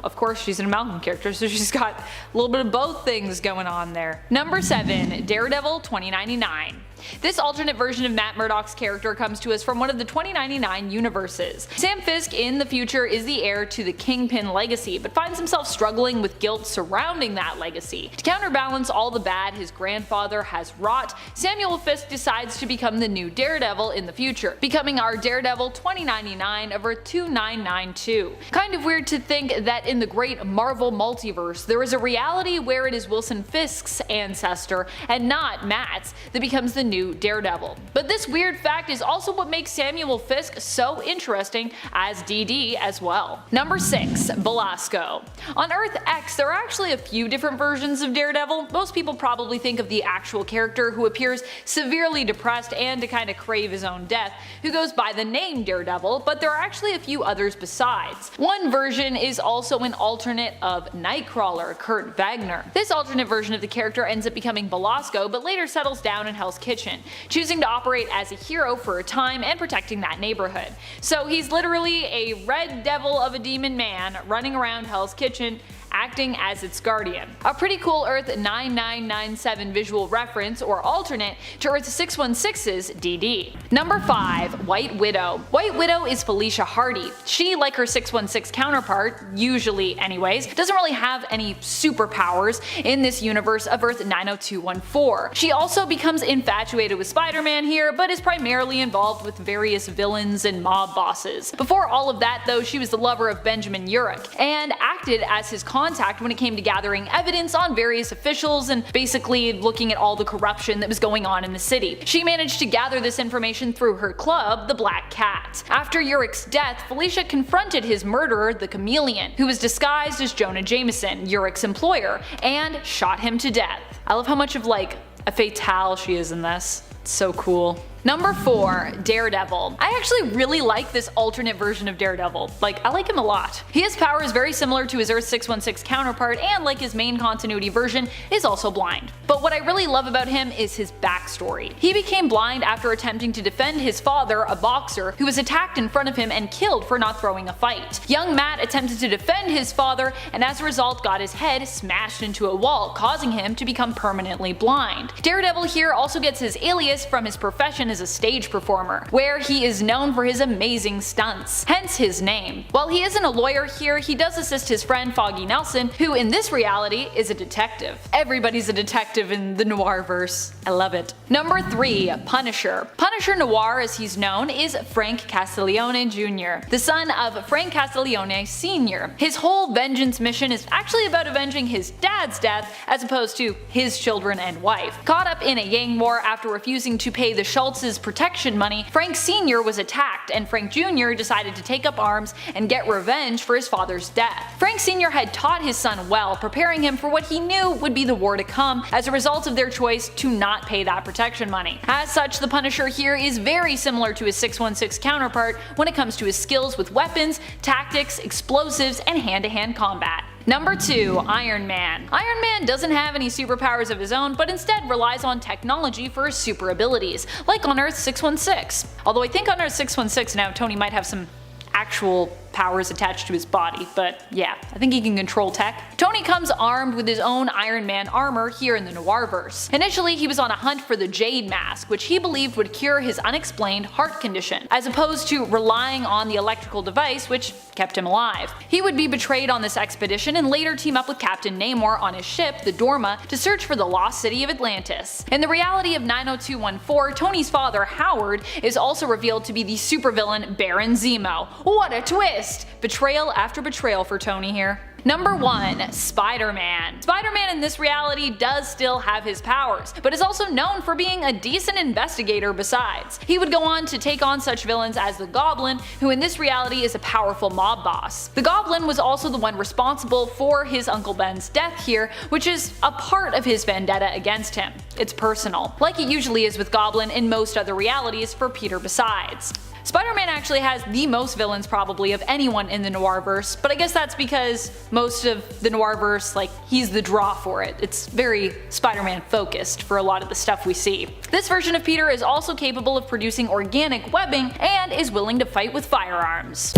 of course she's an Amalgam character, so she's got a little bit of both things going on there. Number 7. Daredevil 2099. This alternate version of Matt Murdock's character comes to us from one of the 2099 universes. Sam Fisk in the future is the heir to the Kingpin legacy, but finds himself struggling with guilt surrounding that legacy. To counterbalance all the bad his grandfather has wrought, Samuel Fisk decides to become the new Daredevil in the future, becoming our Daredevil 2099 over 2992. Kind of weird to think that in the great Marvel multiverse, there is a reality where it is Wilson Fisk's ancestor and not Matt's that becomes the new Daredevil. But this weird fact is also what makes Samuel Fisk so interesting as DD as well. Number 6. Belasco. On Earth X, there are actually a few different versions of Daredevil. Most people probably think of the actual character who appears severely depressed and to kind of crave his own death, who goes by the name Daredevil, but there are actually a few others besides. One version is also an alternate of Nightcrawler, Kurt Wagner. This alternate version of the character ends up becoming Belasco, but later settles down in Hell's Kitchen, choosing to operate as a hero for a time and protecting that neighborhood. So he's literally a red devil of a demon man running around Hell's Kitchen, acting as its guardian. A pretty cool Earth 9997 visual reference or alternate to Earth 616's DD. Number 5. White Widow. White Widow is Felicia Hardy. She, like her 616 counterpart, usually anyways, doesn't really have any superpowers in this universe of Earth 90214. She also becomes infatuated with Spider-Man here, but is primarily involved with various villains and mob bosses. Before all of that though, she was the lover of Benjamin Urich, and acted as his contact when it came to gathering evidence on various officials and basically looking at all the corruption that was going on in the city. She managed to gather this information through her club, the Black Cat. After Urich's death, Felicia confronted his murderer, the Chameleon, who was disguised as Jonah Jameson, Urich's employer, and shot him to death. I love how much of like a fatale she is in this. It's so cool. Number 4. Daredevil. I actually really like this alternate version of Daredevil. Like, I like him a lot. He has powers very similar to his Earth 616 counterpart, and like his main continuity version, is also blind. But what I really love about him is his backstory. He became blind after attempting to defend his father, a boxer, who was attacked in front of him and killed for not throwing a fight. Young Matt attempted to defend his father, and as a result got his head smashed into a wall, causing him to become permanently blind. Daredevil here also gets his alias from his profession began as a stage performer, where he is known for his amazing stunts, hence his name. While he isn't a lawyer here, he does assist his friend Foggy Nelson, who in this reality is a detective. Everybody's a detective in the Noirverse. I love it. Number 3. Punisher. Punisher Noir, as he's known, is Frank Castiglione Jr., the son of Frank Castiglione Sr. His whole vengeance mission is actually about avenging his dad's death as opposed to his children and wife. Caught up in a gang war after refusing to pay the Schultz's protection money, Frank Sr. was attacked and Frank Jr. decided to take up arms and get revenge for his father's death. Frank Sr. had taught his son well, preparing him for what he knew would be the war to come as a result of their choice to not pay that protection money. As such, the Punisher here is very similar to his 616 counterpart when it comes to his skills with weapons, tactics, explosives, and hand-to-hand combat. Number 2. Iron Man. Iron Man doesn't have any superpowers of his own, but instead relies on technology for his super abilities, like on Earth 616. Although I think on Earth 616 now Tony might have some actual powers attached to his body, but yeah, I think he can control tech. Tony comes armed with his own Iron Man armor here in the Noirverse. Initially, he was on a hunt for the Jade Mask, which he believed would cure his unexplained heart condition, as opposed to relying on the electrical device which kept him alive. He would be betrayed on this expedition and later team up with Captain Neymar on his ship, the Dorma, to search for the lost city of Atlantis. In the reality of 90214, Tony's father, Howard, is also revealed to be the supervillain Baron Zemo. What a twist! Betrayal after betrayal for Tony here. Number 1. Spider-Man. Spider-Man in this reality does still have his powers, but is also known for being a decent investigator besides. He would go on to take on such villains as the Goblin, who in this reality is a powerful mob boss. The Goblin was also the one responsible for his Uncle Ben's death here, which is a part of his vendetta against him. It's personal, like it usually is with Goblin in most other realities for Peter besides. Spider-Man actually has the most villains probably of anyone in the Noirverse, but I guess that's because most of the Noirverse, like, he's the draw for it. It's very Spider-Man focused for a lot of the stuff we see. This version of Peter is also capable of producing organic webbing and is willing to fight with firearms.